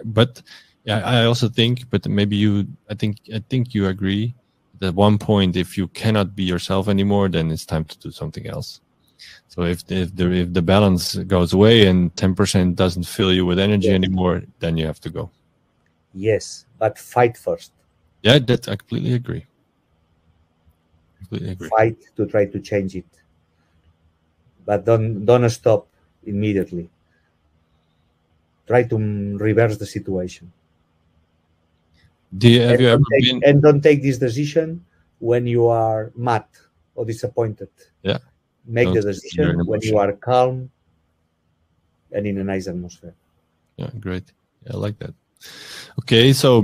Speaker 1: but I also think, but maybe I think you agree that at one point, if you cannot be yourself anymore, then it's time to do something else. So if the balance goes away and 10% doesn't fill you with energy anymore, then you have to go.
Speaker 2: Yes, but fight first.
Speaker 1: Yeah, that I completely agree. Completely agree.
Speaker 2: Fight to try to change it, but don't stop immediately. Try to reverse the situation.
Speaker 1: Have you ever been?
Speaker 2: And don't take this decision when you are mad or disappointed.
Speaker 1: Yeah.
Speaker 2: Make the decision when you are calm and in a nice atmosphere.
Speaker 1: Yeah, great. Yeah, I like that. Okay, so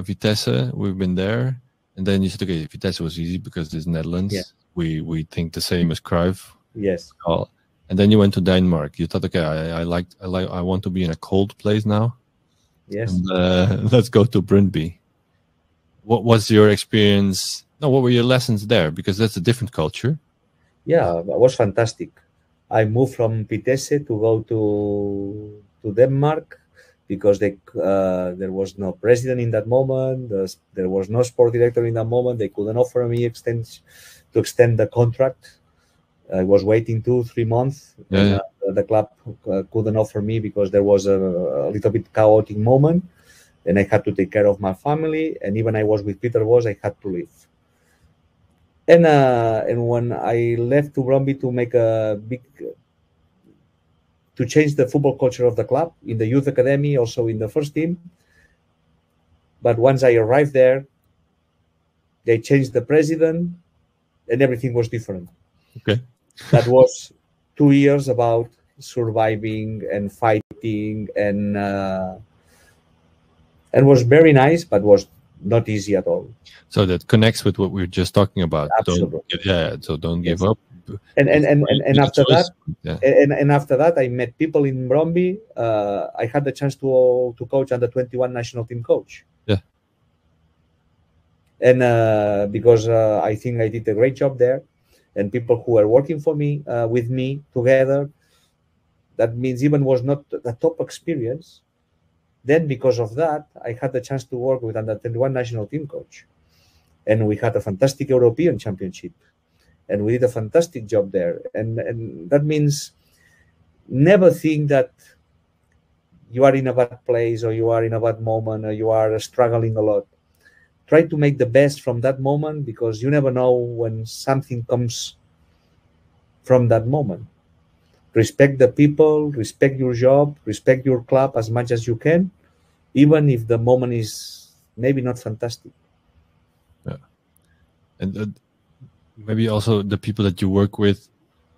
Speaker 1: Vitesse, we've been there, and then you said, okay, Vitesse was easy because it's Netherlands.
Speaker 2: Yeah.
Speaker 1: We think the same as Cruyff.
Speaker 2: Yes.
Speaker 1: And then you went to Denmark. You thought, okay, I want to be in a cold place now.
Speaker 2: Yes.
Speaker 1: And, let's go to Brondby. What was your experience? No, what were your lessons there? Because that's a different culture.
Speaker 2: Yeah, it was fantastic. I moved from Vitesse to go to Denmark because there was no president in that moment. There was no sport director in that moment. They couldn't offer me to extend the contract. I was waiting 2-3 months.
Speaker 1: Yeah.
Speaker 2: And, the club couldn't offer me because there was a little bit chaotic moment, and I had to take care of my family. And even I was with Peter Bosz, I had to leave. And when I left to Brondby to make to change the football culture of the club in the youth academy, also in the first team. But once I arrived there, they changed the president, and everything was different.
Speaker 1: Okay.
Speaker 2: That was 2 years about surviving and fighting, and was very nice, but was not easy at all.
Speaker 1: So that connects with what we were just talking about.
Speaker 2: Absolutely.
Speaker 1: Don't give up.
Speaker 2: And after that, and after that, I met people in Brondby. I had the chance to coach under 21 national team coach.
Speaker 1: Yeah.
Speaker 2: And because I think I did a great job there, and people who were working for me with me together, that means even was not the top experience. Then because of that, I had the chance to work with under 21 national team coach, and we had a fantastic European championship. And we did a fantastic job there. And that means never think that you are in a bad place or you are in a bad moment or you are struggling a lot. Try to make the best from that moment, because you never know when something comes from that moment. Respect the people, respect your job, respect your club as much as you can, even if the moment is maybe not fantastic.
Speaker 1: Yeah. And maybe also the people that you work with,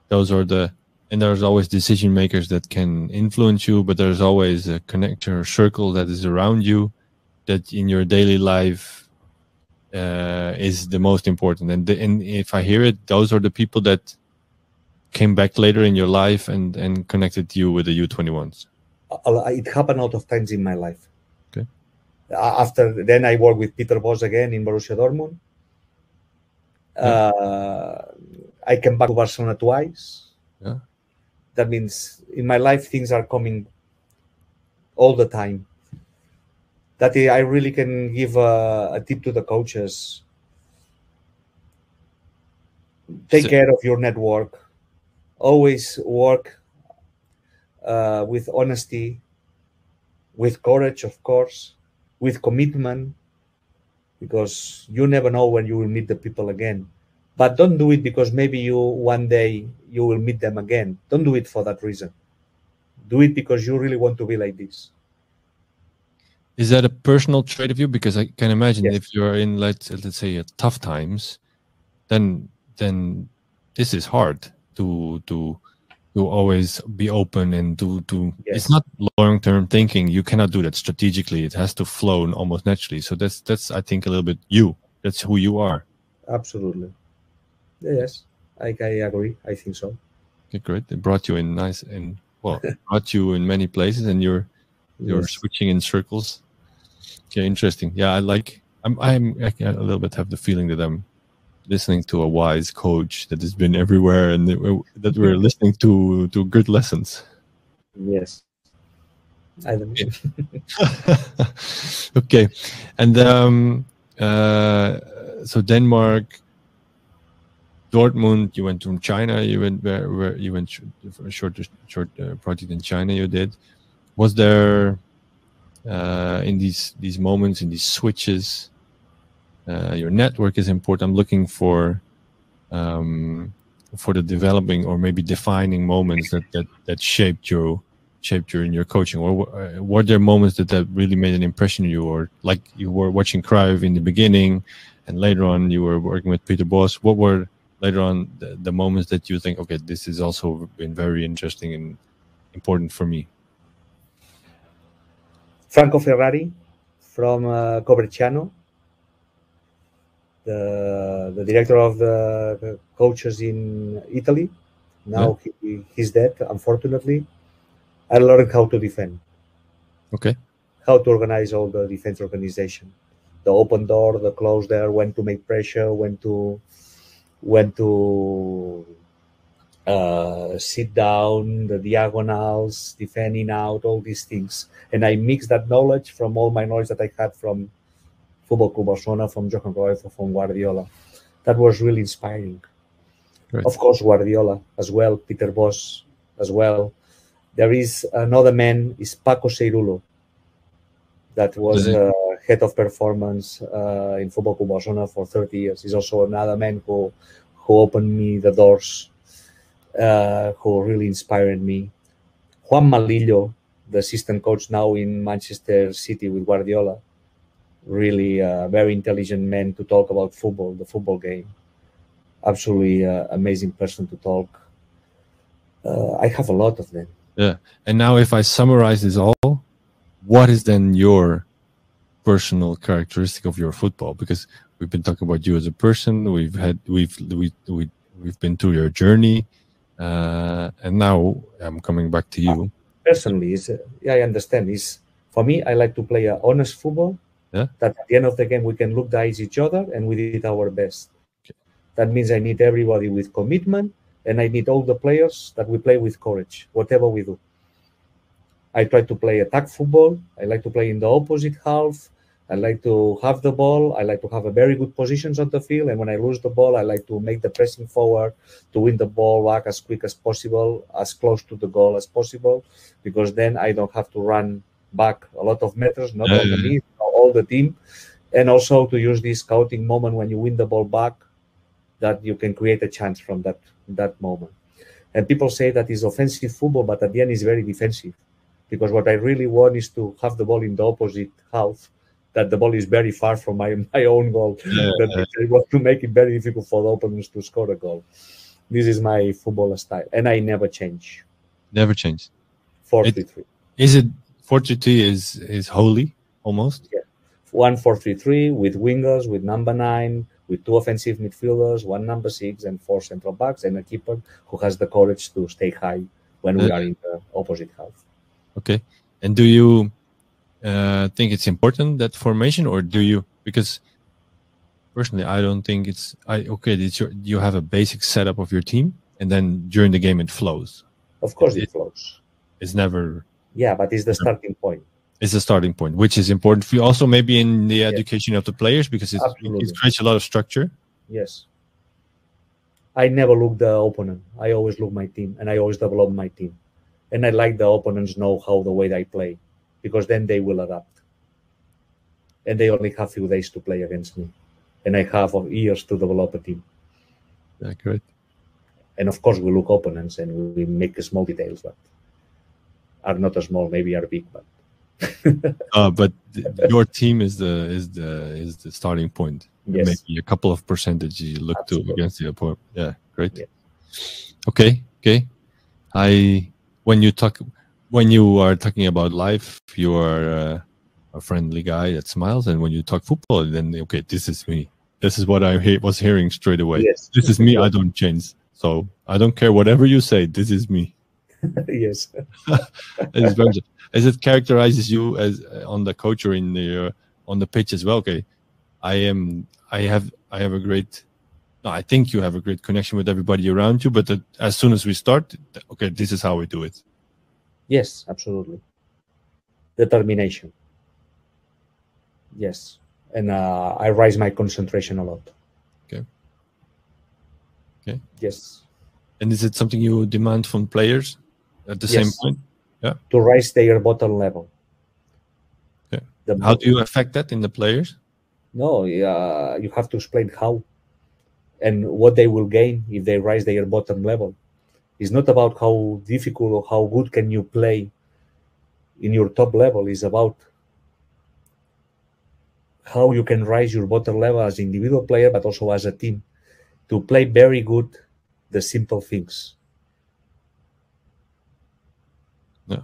Speaker 1: and there's always decision makers that can influence you, but there's always a connector circle that is around you that in your daily life is the most important. And if I hear it, those are the people that came back later in your life and connected you with the U21s.
Speaker 2: It happened a lot of times in my life.
Speaker 1: Okay.
Speaker 2: After then, I worked with Peter Bosz again in Borussia Dortmund. I came back to Barcelona twice.
Speaker 1: Yeah.
Speaker 2: That means in my life things are coming all the time. That I really can give a tip to the coaches. Take care of your network. Always work with honesty, with courage, of course, with commitment, because you never know when you will meet the people again. But don't do it because maybe one day you will meet them again. Don't do it for that reason. Do it because you really want to be like this.
Speaker 1: Is that a personal trait of you? Because I can imagine if you're in, let's say, tough times, then this is hard to always be open and to It's not long-term thinking. You cannot do that strategically. It has to flow almost naturally. So that's I think a little bit you. That's who you are.
Speaker 2: Absolutely. Yes, I agree. I think so.
Speaker 1: Okay, great. It brought you in brought you in many places, and you're switching in circles. Okay, interesting. Yeah, I a little bit have the feeling that I'm listening to a wise coach that has been everywhere, and that we're listening to good lessons.
Speaker 2: Yes. I don't know.
Speaker 1: Okay. And so Denmark, Dortmund. You went from China. You went where you went for a short project in China. You did. Was there in these moments, in these switches? Your network is important. I'm looking for the developing or maybe defining moments that shaped you in your coaching, or were there moments that really made an impression on you, or like you were watching Cruyff in the beginning and later on you were working with Peter Bosz? What were later on the moments that you think, okay, this has also been very interesting and important for me?
Speaker 2: Franco Ferrari from Coverciano, the director of the coaches in Italy. Now he's dead, unfortunately. I learned how to defend.
Speaker 1: Okay.
Speaker 2: How to organize all the defense organization, the open door, the close there, when to make pressure, when to sit down, the diagonals, defending out, all these things. And I mix that knowledge from all my knowledge that I had from Football Club Barcelona, from Johan Cruyff, or from Guardiola. That was really inspiring. Right. Of course, Guardiola as well, Peter Bosz as well. There is another man, is Paco Seirulo, that was head of performance in Football Club Barcelona for 30 years. He's also another man who opened me the doors, who really inspired me. Juan Malillo, the assistant coach now in Manchester City with Guardiola, really a very intelligent man to talk about football, the football game. Absolutely amazing person to talk. I have a lot of them.
Speaker 1: Yeah. And now if I summarize this all, what is then your personal characteristic of your football? Because we've been talking about you as a person, we've been through your journey, and now I'm coming back to you.
Speaker 2: Personally, I understand. For me, I like to play an honest football.
Speaker 1: Yeah.
Speaker 2: That at the end of the game we can look the eyes each other and we did our best. Okay. That means I need everybody with commitment, and I need all the players that we play with courage, whatever we do. I try to play attack football. I like to play in the opposite half. I like to have the ball. I like to have a very good positions on the field. And when I lose the ball, I like to make the pressing forward to win the ball back as quick as possible, as close to the goal as possible, because then I don't have to run back a lot of meters, not only me, all the team. And also to use this scouting moment when you win the ball back, that you can create a chance from that moment. And people say that is offensive football, but at the end it's very defensive. Because what I really want is to have the ball in the opposite half, that the ball is very far from my own goal. That I want to make it very difficult for the opponents to score a goal. This is my football style, and I never change.
Speaker 1: Never change.
Speaker 2: 4-3-3.
Speaker 1: Is it 4-3-3 is holy almost?
Speaker 2: Yeah. 1-4-3-3 with wingers, with number 9, with 2 offensive midfielders, 1 number 6, and 4 central backs, and a keeper who has the courage to stay high when we are in the opposite half. Okay.
Speaker 1: And do you think it's important, that formation, or do you? Because personally, I don't think it's. You have a basic setup of your team, and then during the game it flows.
Speaker 2: Of course, it flows.
Speaker 1: It's never.
Speaker 2: Yeah, but it's the starting point.
Speaker 1: It's the starting point, which is important for you. Also, maybe in the education of the players, because it creates a lot of structure.
Speaker 2: Yes. I never look the opponent. I always look my team, and I always develop my team. And I like the opponents know how the way they play, because then they will adapt. And they only have a few days to play against me. And I have years to develop a team.
Speaker 1: Yeah, great.
Speaker 2: And of course, we look opponents and we make small details, but are not as small, maybe are big, but.
Speaker 1: But your team is the starting point.
Speaker 2: Yes.
Speaker 1: Maybe a couple of percentage you look to against the opponent. Yeah, great.
Speaker 2: Yeah.
Speaker 1: Okay. When you are talking about life, you are a friendly guy that smiles, and when you talk football, then okay, this is me. This is what I was hearing straight away.
Speaker 2: Yes.
Speaker 1: This is me. I don't change. So I don't care whatever you say. This is me.
Speaker 2: Yes.
Speaker 1: As it characterizes you as on the coach or in the on the pitch as well. Okay, I think you have a great connection with everybody around you. But as soon as we start, okay, this is how we do it.
Speaker 2: Yes, absolutely. Determination. Yes, and I raise my concentration a lot.
Speaker 1: Okay. Okay.
Speaker 2: Yes.
Speaker 1: And is it something you demand from players at the same point? Yeah.
Speaker 2: To raise their bottom level.
Speaker 1: Okay. How do you affect that in the players?
Speaker 2: No, you have to explain how and what they will gain if they rise their bottom level. It's not about how difficult or how good can you play in your top level. It's about how you can rise your bottom level as an individual player, but also as a team, to play very good the simple things.
Speaker 1: Yeah.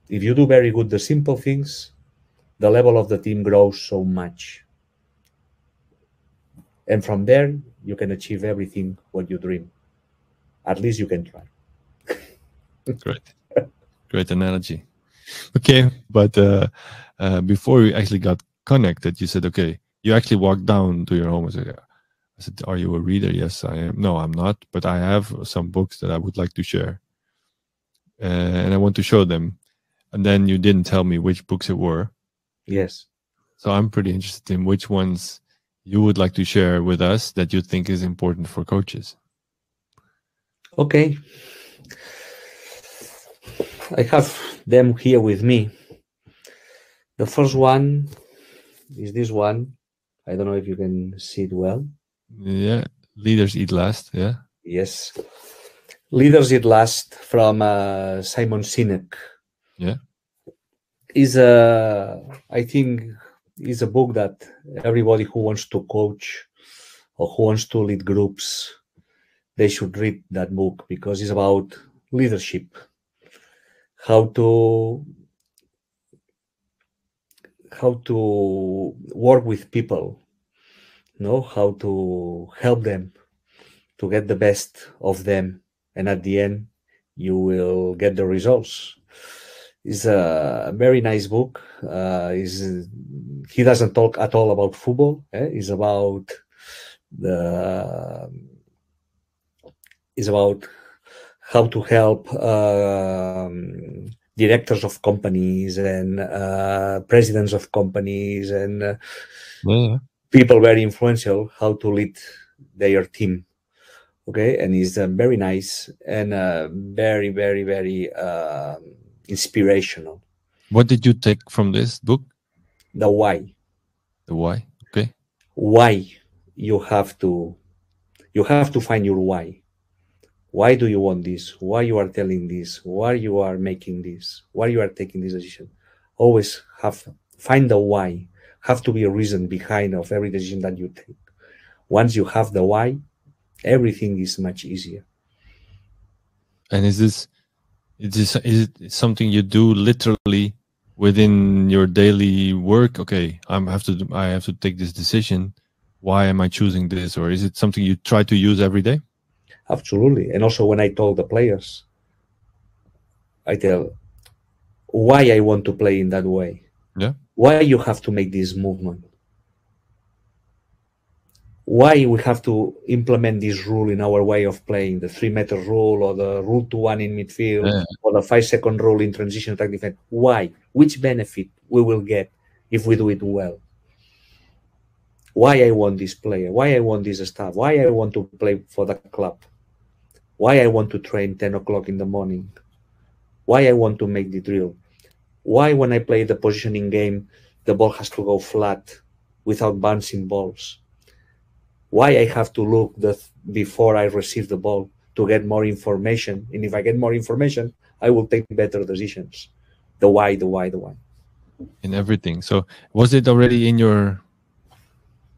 Speaker 2: If you do very good the simple things, the level of the team grows so much. And from there, you can achieve everything what you dream. At least you can try.
Speaker 1: Great analogy. Okay, but before we actually got connected, you said, okay, you actually walked down to your home and said, I said, are you a reader? Yes, I am. No, I'm not, but I have some books that I would like to share. And I want to show them. And then you didn't tell me which books it were.
Speaker 2: Yes.
Speaker 1: So I'm pretty interested in which ones you would like to share with us that you think is important for coaches.
Speaker 2: Okay. I have them here with me. The first one is this one. I don't know if you can see it well.
Speaker 1: Yeah. Leaders Eat Last. Yeah.
Speaker 2: Yes. Leaders Eat Last from Simon Sinek.
Speaker 1: Yeah.
Speaker 2: I think is a book that everybody who wants to coach or who wants to lead groups, they should read that book, because it's about leadership, how to work with people, how to help them to get the best of them, and at the end you will get the results. It's a very nice book. He doesn't talk at all about football. It's about how to help directors of companies and presidents of companies and people very influential, how to lead their team. Okay, and it's very nice and very, very, very inspirational.
Speaker 1: What did you take from this book?
Speaker 2: The why.
Speaker 1: The why. Okay.
Speaker 2: Why you have to find your why. Why do you want this? Why you are telling this? Why you are making this? Why you are taking this decision? Always find the why. Have to be a reason behind of every decision that you take. Once you have the why, everything is much easier.
Speaker 1: And is it something you do literally within your daily work? Okay, I have to take this decision. Why am I choosing this? Or is it something you try to use every day?
Speaker 2: Absolutely. And also when I told the players, I tell why I want to play in that way.
Speaker 1: Yeah.
Speaker 2: Why you have to make this movement. Why we have to implement this rule in our way of playing, the 3-meter rule or the rule to 1 in midfield or the 5-second rule in transition attack defense. Why? Which benefit we will get if we do it well? Why I want this player? Why I want this staff? Why I want to play for the club? Why I want to train 10 o'clock in the morning? Why I want to make the drill? Why when I play the positioning game, the ball has to go flat without bouncing balls? Why I have to look before I receive the ball to get more information? And if I get more information, I will take better decisions. The why.
Speaker 1: In everything. So was it already in your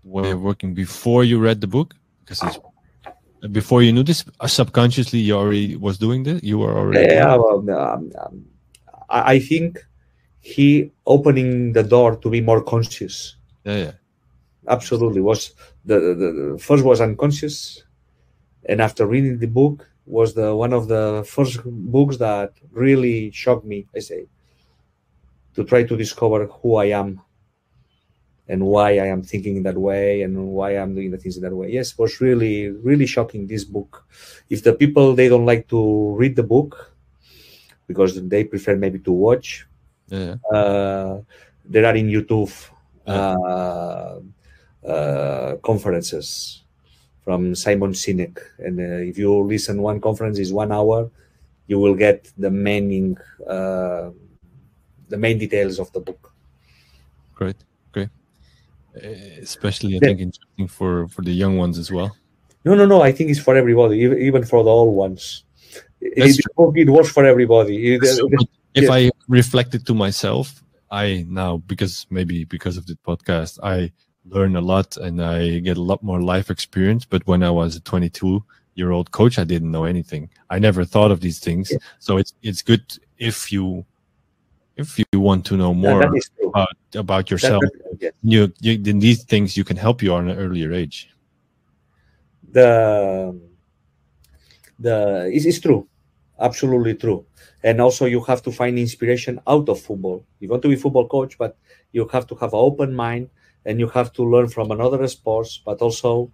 Speaker 1: way of working before you read the book? Because before you knew this, subconsciously you already was doing this? You were already
Speaker 2: I think he opening the door to be more conscious.
Speaker 1: Yeah.
Speaker 2: Absolutely. Was the first was unconscious, and after reading the book was one of the first books that really shocked me, I say, to try to discover who I am and why I am thinking in that way and why I'm doing the things in that way. Yes, it was really, really shocking, this book. If the people, they don't like to read the book because they prefer maybe to watch, there are in YouTube conferences from Simon Sinek. And if you listen one conference is 1 hour, you will get the main details of the book.
Speaker 1: Great. Especially, I think, interesting for the young ones as well.
Speaker 2: No. I think it's for everybody, even for the old ones. It was for everybody.
Speaker 1: If I reflected to myself, I now, because of the podcast, I learn a lot and I get a lot more life experience. But when I was a 22-year-old coach, I didn't know anything. I never thought of these things. Yeah. So it's good if you want to know more about yourself. Then these things you can help you on an earlier age.
Speaker 2: It's true, absolutely true. And also you have to find inspiration out of football. You want to be a football coach, but you have to have an open mind and you have to learn from another sports, but also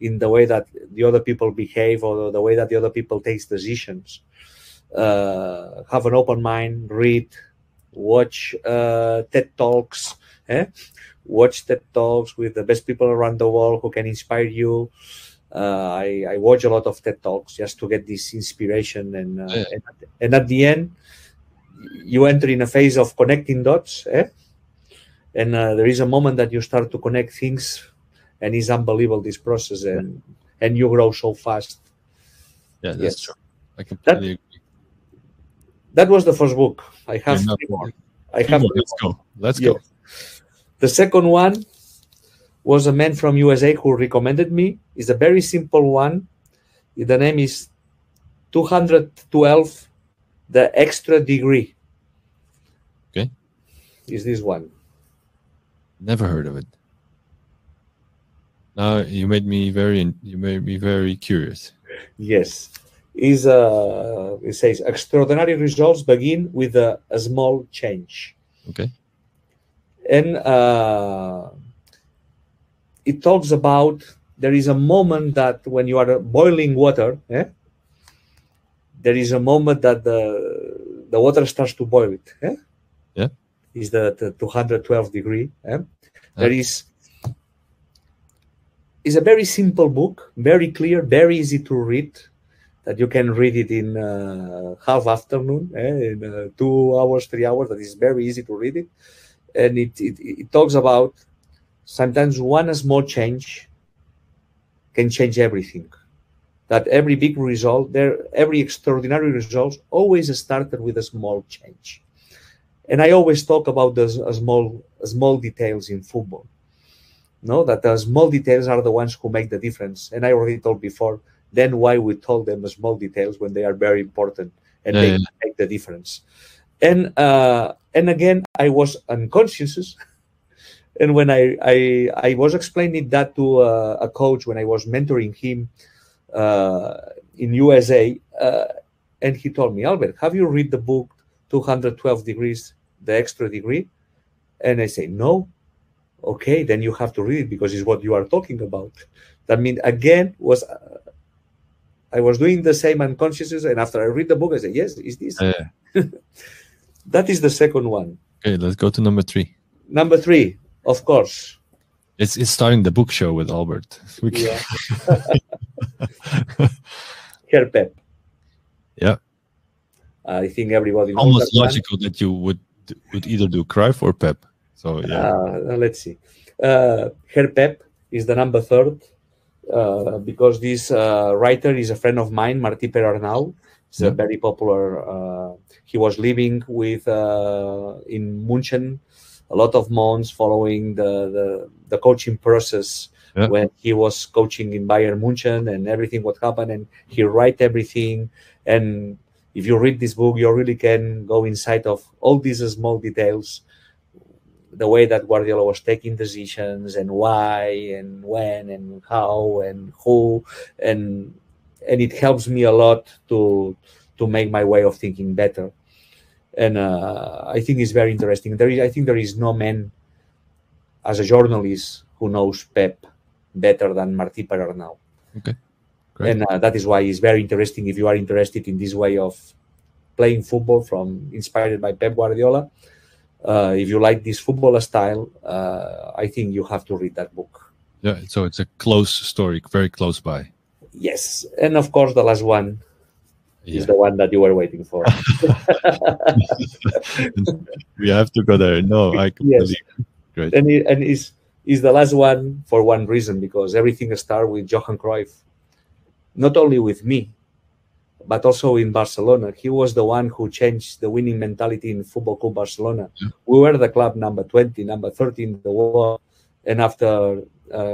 Speaker 2: in the way that the other people behave or the way that the other people take decisions. Have an open mind, read, watch TED Talks, watch TED Talks with the best people around the world who can inspire you. I watch a lot of TED Talks just to get this inspiration, and at the end, you enter in a phase of connecting dots, and there is a moment that you start to connect things, and it's unbelievable, this process, and you grow so fast.
Speaker 1: Yeah, that's true. I completely agree.
Speaker 2: That was the first book. I have three more.
Speaker 1: Let's go.
Speaker 2: The second one was a man from USA who recommended me. It's a very simple one. The name is 212, The Extra Degree.
Speaker 1: Okay.
Speaker 2: Is this one?
Speaker 1: Never heard of it. Now you made me very curious.
Speaker 2: Yes. It says extraordinary results begin with a small change.
Speaker 1: Okay.
Speaker 2: And it talks about there is a moment that when you are boiling water, there is a moment that the water starts to boil it.
Speaker 1: Yeah.
Speaker 2: Is the 212 degree. There is. It's a very simple book, very clear, very easy to read. That you can read it in half afternoon, in 2 hours, 3 hours. That is very easy to read it, and it talks about sometimes one small change can change everything. That every big result, every extraordinary result always started with a small change. And I always talk about the small details in football. No, that the small details are the ones who make the difference. And I already told before. Then why we told them small details when they are very important and they make the difference. And again, I was unconscious. And when I was explaining that to a coach when I was mentoring him in USA, and he told me, Albert, have you read the book 212 Degrees, The Extra Degree? And I say, no. Okay, then you have to read it because it's what you are talking about. That means, again, I was doing the same unconsciousness, and after I read the book, I said, yes, is this? That is the second one.
Speaker 1: Okay, let's go to number 3.
Speaker 2: Number 3, of course.
Speaker 1: It's starting the book show with Albert.
Speaker 2: Yeah. Herr Pep.
Speaker 1: Yeah.
Speaker 2: I think everybody knows
Speaker 1: almost
Speaker 2: that
Speaker 1: logical that you would either do Cruyff or Pep. So yeah.
Speaker 2: Let's see. Herr Pep is the number 3rd. Because this writer is a friend of mine, Martí Perarnau. He's a very popular. He was living with in München a lot of months, following the coaching process when he was coaching in Bayern München and everything what happened, and he write everything. And if you read this book, you really can go inside of all these small details. The way that Guardiola was taking decisions and why and when and how and who, and it helps me a lot to make my way of thinking better. And I think it's very interesting. I think there is no man as a journalist who knows Pep better than Martí Perarnau.
Speaker 1: Okay, great.
Speaker 2: And that is why it's very interesting. If you are interested in this way of playing football inspired by Pep Guardiola. If you like this football style, I think you have to read that book.
Speaker 1: Yeah, so it's a close story, very close by.
Speaker 2: Yes, and of course the last one is the one that you were waiting for.
Speaker 1: We have to go there. No, I completely
Speaker 2: yes. Great. And is the last one for one reason, because everything started with Johan Cruyff. Not only with me, but also in Barcelona. He was the one who changed the winning mentality in Football Club Barcelona.
Speaker 1: Yeah.
Speaker 2: We were the club number 20, number 13 in the world. And after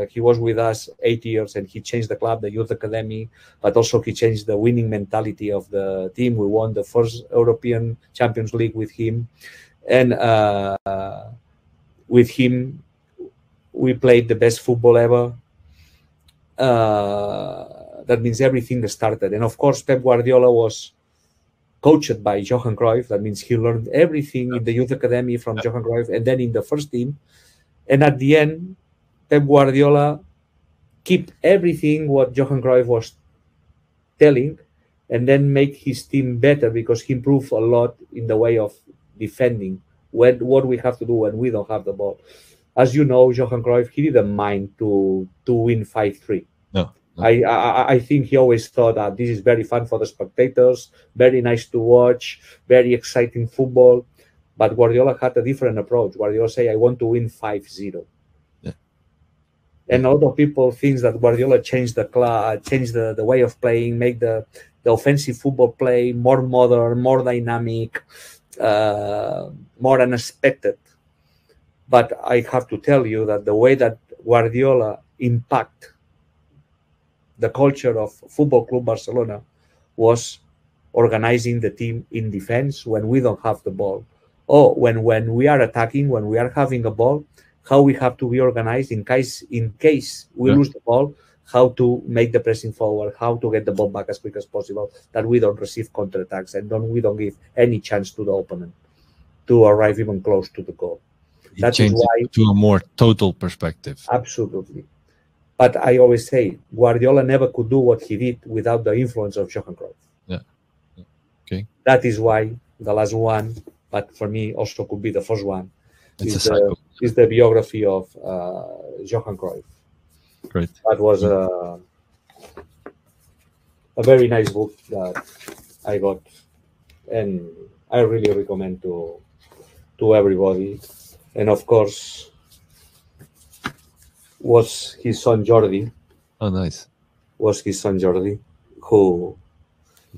Speaker 2: he was with us 8 years, and he changed the club, the youth academy, but also he changed the winning mentality of the team. We won the first European Champions League with him. And with him, we played the best football ever. That means everything started. And of course, Pep Guardiola was coached by Johan Cruyff. That means he learned everything in the youth academy from Johan Cruyff, and then in the first team. And at the end, Pep Guardiola keep everything what Johan Cruyff was telling, and then make his team better, because he improved a lot in the way of defending, what we have to do when we don't have the ball. As you know, Johan Cruyff, he didn't mind to win 5-3.
Speaker 1: No.
Speaker 2: I think he always thought that this is very fun for the spectators, very nice to watch, very exciting football. But Guardiola had a different approach. Guardiola say, I want to win 5-0.
Speaker 1: Yeah.
Speaker 2: And a lot of people think that Guardiola changed the way of playing, make the offensive football play more modern, more dynamic, more unexpected. But I have to tell you that the way that Guardiola impact the culture of Football Club Barcelona was organizing the team in defense when we don't have the ball. Or when we are attacking, when we are having a ball, how we have to be organized in case we lose the ball, how to make the pressing forward, how to get the ball back as quick as possible, that we don't receive counterattacks and we don't give any chance to the opponent to arrive even close to the goal.
Speaker 1: That is why, to a more total perspective.
Speaker 2: Absolutely. But I always say Guardiola never could do what he did without the influence of Johan Cruyff.
Speaker 1: Yeah. Okay.
Speaker 2: That is why the last one, but for me also could be the first one, is the biography of Johan Cruyff.
Speaker 1: Great.
Speaker 2: That was a very nice book that I got, and I really recommend to everybody. And of course, was his son Jordi.
Speaker 1: Oh, nice.
Speaker 2: Was his son Jordi who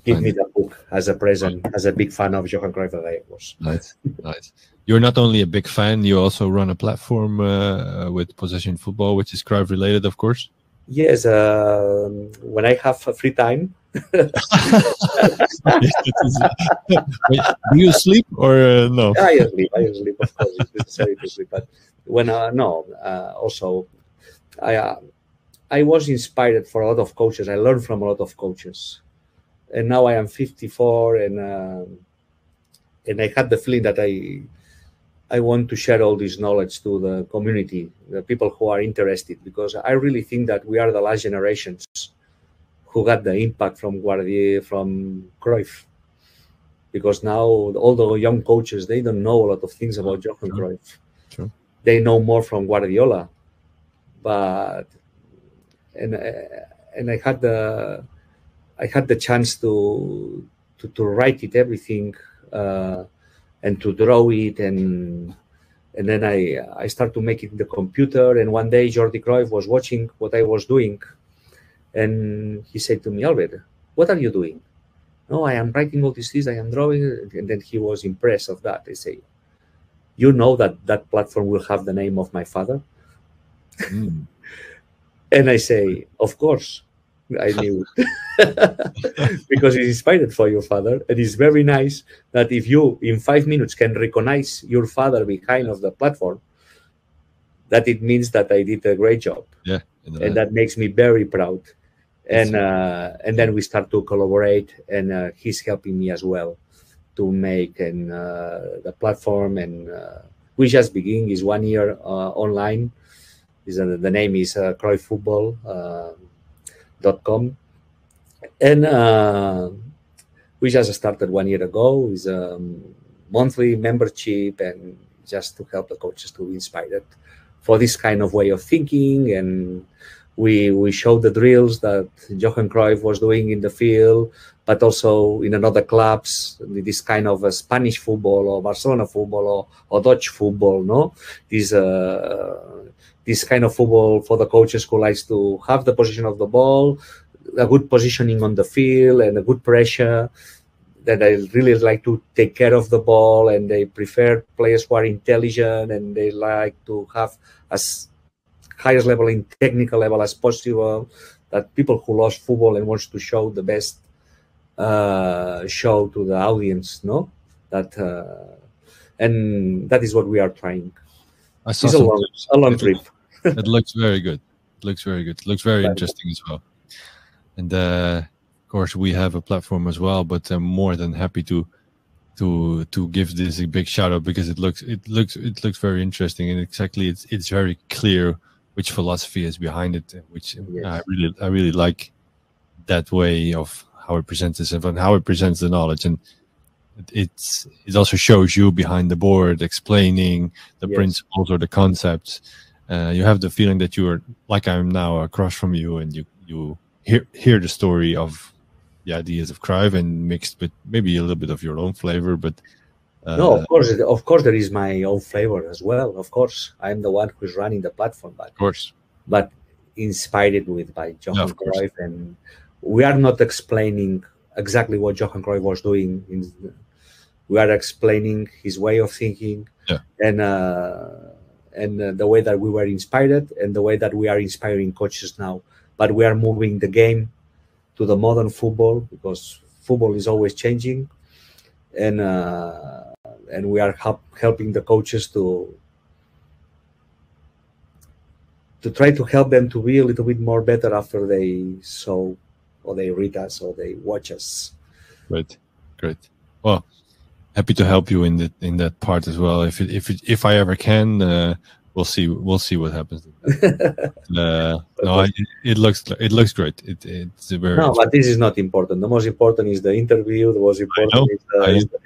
Speaker 2: gave me the book as a present, as a big fan of Johan Cruyff that I was.
Speaker 1: Nice, nice. You're not only a big fan, you also run a platform with Possession Football, which is Cruyff related, of course.
Speaker 2: Yes, when I have free time.
Speaker 1: Do you sleep or no?
Speaker 2: I sleep, of course. It's necessary to sleep. But when, also, I was inspired for a lot of coaches. I learned from a lot of coaches. And now I am 54, and I had the feeling that I want to share all this knowledge to the community, the people who are interested, because I really think that we are the last generations who got the impact from Cruyff. Because now all the young coaches, they don't know a lot of things about Johan Cruyff.
Speaker 1: True.
Speaker 2: They know more from Guardiola. But and I had the chance to write it everything and to draw it, and then I start to make it in the computer. And one day Jordi Cruyff was watching what I was doing, and he said to me, Albert, what are you doing? No, I am writing all these things, I am drawing. And then he was impressed of that. I say, you know that platform will have the name of my father? And I say, of course, I knew it. Because it's inspired for your father. And it's very nice that if you, in 5 minutes, can recognize your father behind of the platform, that it means that I did a great job.
Speaker 1: Yeah.
Speaker 2: And that makes me very proud. And then we start to collaborate, and he's helping me as well to make the platform. And we just begin. Is 1 year online. The name is cruyfffootball.com. And we just started 1 year ago. It's a monthly membership, and just to help the coaches to be inspired for this kind of way of thinking, and we showed the drills that Johan Cruyff was doing in the field, but also in another clubs, this kind of Spanish football or Barcelona football or Dutch football, no? This kind of football for the coaches who likes to have the position of the ball, a good positioning on the field, and a good pressure. That I really like to take care of the ball, and they prefer players who are intelligent, and they like to have as highest level in technical level as possible. That people who love football and wants to show the best show to the audience, no? That and that is what we are trying.
Speaker 1: I saw
Speaker 2: it's a long trip.
Speaker 1: It looks very good. It looks very good. It looks very interesting as well. And of course, we have a platform as well. But I'm more than happy to give this a big shout out, because it looks very interesting, and exactly it's very clear which philosophy is behind it. Which I really like that way of how it presents itself and how it presents the knowledge, and it also shows you behind the board explaining the principles or the concepts. You have the feeling that you are, like I'm now, across from you, and you hear the story of the ideas of Cruyff, and mixed with maybe a little bit of your own flavor. But
Speaker 2: no, of course, there is my own flavor as well. Of course, I'm the one who's running the platform, but inspired by Johan Cruyff, and we are not explaining exactly what Johan Cruyff was doing. We are explaining his way of thinking, and the way that we were inspired, and the way that we are inspiring coaches now. But we are moving the game to the modern football, because football is always changing, and we are helping the coaches to try to help them to be a little bit more better after they saw or they read us or they watch us.
Speaker 1: Great. Well, happy to help you in that part as well. If I ever can, we'll see what happens. It looks great. It's a very
Speaker 2: but this is not important. The most important is the interview. The most important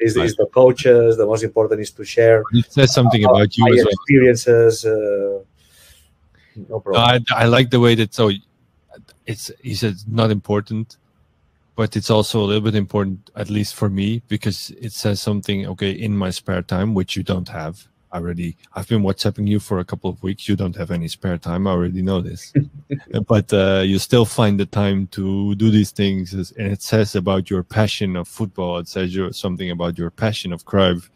Speaker 2: is the coaches. The most important is to share.
Speaker 1: It says something about you as well.
Speaker 2: Experiences. No problem.
Speaker 1: I like the way that he said it's not important, but it's also a little bit important, at least for me, because it says something, okay, in my spare time, which you don't have already. I've been WhatsApping you for a couple of weeks. You don't have any spare time. I already know this. But you still find the time to do these things. And it says about your passion of football. It says something about your passion of Cruyff.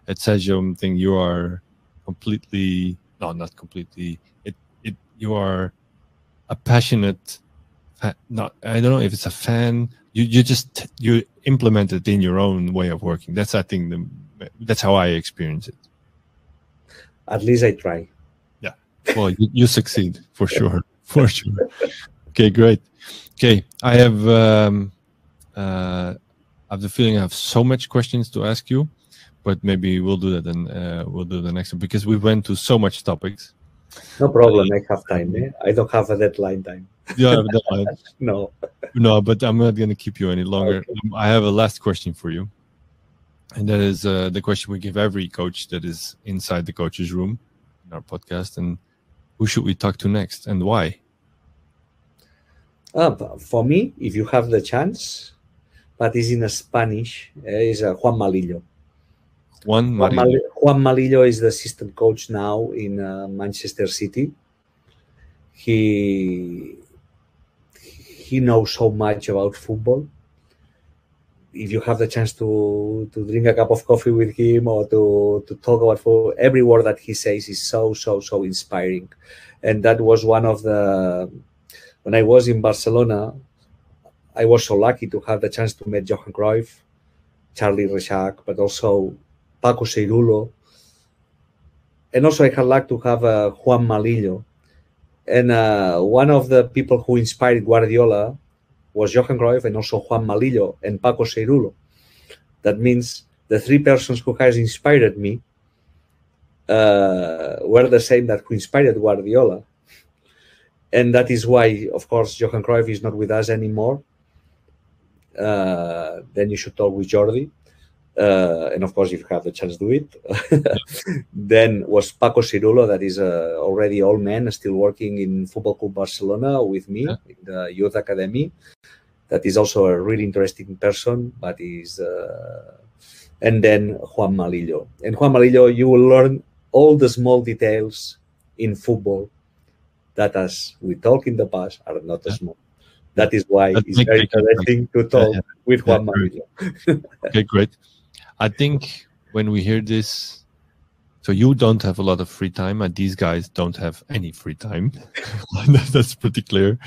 Speaker 1: It says something you are completely, no, not completely. You are a passionate, I don't know if it's a fan. You implement it in your own way of working. That's, I think, that's how I experience it.
Speaker 2: At least I try.
Speaker 1: Yeah. Well, you succeed for sure. For sure. Okay, great. Okay, I have the feeling I have so much questions to ask you, but maybe we'll do that and we'll do the next one, because we went to so much topics.
Speaker 2: No problem. I have time. I don't have a deadline time.
Speaker 1: You have a deadline?
Speaker 2: No,
Speaker 1: but I'm not going to keep you any longer. Okay. I have a last question for you. And that is the question we give every coach that is inside the coach's room in our podcast. And who should we talk to next, and why?
Speaker 2: For me, if you have the chance, but it's in Spanish, is Juan Malillo.
Speaker 1: Juan
Speaker 2: Malillo is the assistant coach now in Manchester City. He knows so much about football. If you have the chance to drink a cup of coffee with him or to talk about football, every word that he says is so inspiring. And that was one of when I was in Barcelona, I was so lucky to have the chance to meet Johan Cruyff, Charlie Reixach, but also Paco Seirulo. And also I had luck to have Juan Malillo. And one of the people who inspired Guardiola was Johan Cruyff, and also Juan Malillo and Paco Seirulo. That means the three persons who has inspired me were the same that who inspired Guardiola. And that is why, of course, Johan Cruyff is not with us anymore. Then you should talk with Jordi. and of course, if you have the chance, do it. Then was Paco Cirulo, that is already old man, still working in Football Club Barcelona with me in the youth academy. That is also a really interesting person, but is. And then Juan Malillo. And Juan Malillo, you will learn all the small details in football that, as we talked in the past, are not small. That is why it's very interesting to talk with Juan Malillo.
Speaker 1: Okay, great. I think when we hear this, so you don't have a lot of free time, and these guys don't have any free time. That's pretty clear.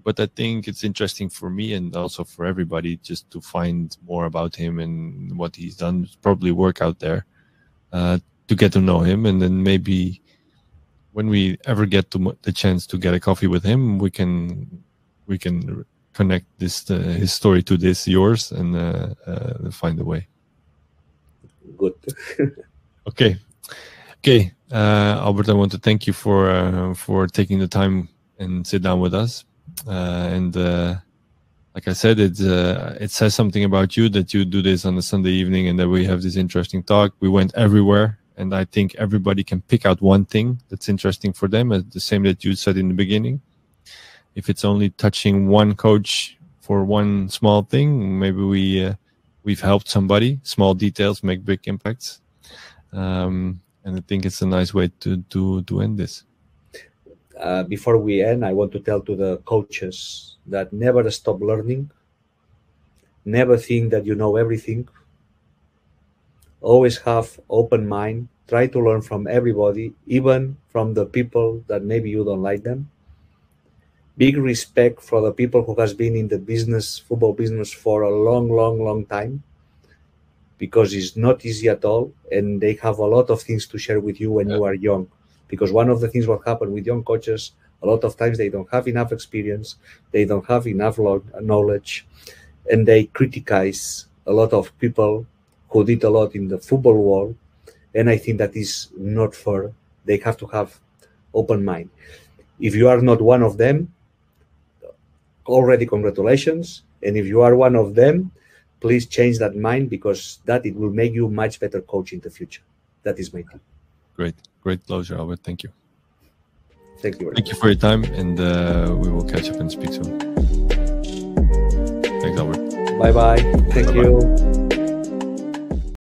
Speaker 1: But I think it's interesting for me and also for everybody just to find more about him and what he's done. Probably work out there to get to know him, and then maybe when we ever get to the chance to get a coffee with him, we can connect this his story to this yours and find a way.
Speaker 2: Good.
Speaker 1: Okay. Albert, I want to thank you for taking the time and sit down with us. And like I said, it says something about you that you do this on a Sunday evening and that we have this interesting talk. We went everywhere, and I think everybody can pick out one thing that's interesting for them, the same that you said in the beginning. If it's only touching one coach for one small thing, maybe we've helped somebody. Small details make big impacts, and I think it's a nice way to end this.
Speaker 2: Before we end, I want to tell to the coaches that never stop learning. Never think that you know everything. Always have open mind. Try to learn from everybody, even from the people that maybe you don't like them. Big respect for the people who has been in the football business for a long time, because it's not easy at all, and they have a lot of things to share with you when you are young. Because one of the things what happen with young coaches, a lot of times they don't have enough experience, they don't have enough knowledge, and they criticize a lot of people who did a lot in the football world. And I think that is not fair. They have to have open mind. If you are not one of them, already congratulations. And if you are one of them, please change that mind, because that it will make you much better coach in the future. That is my tip.
Speaker 1: Great closure, Albert. Thank you.
Speaker 2: Thank you.
Speaker 1: Thank you for your time, and we will catch up and speak soon. Thanks, Albert.
Speaker 2: Bye-bye. Thank you.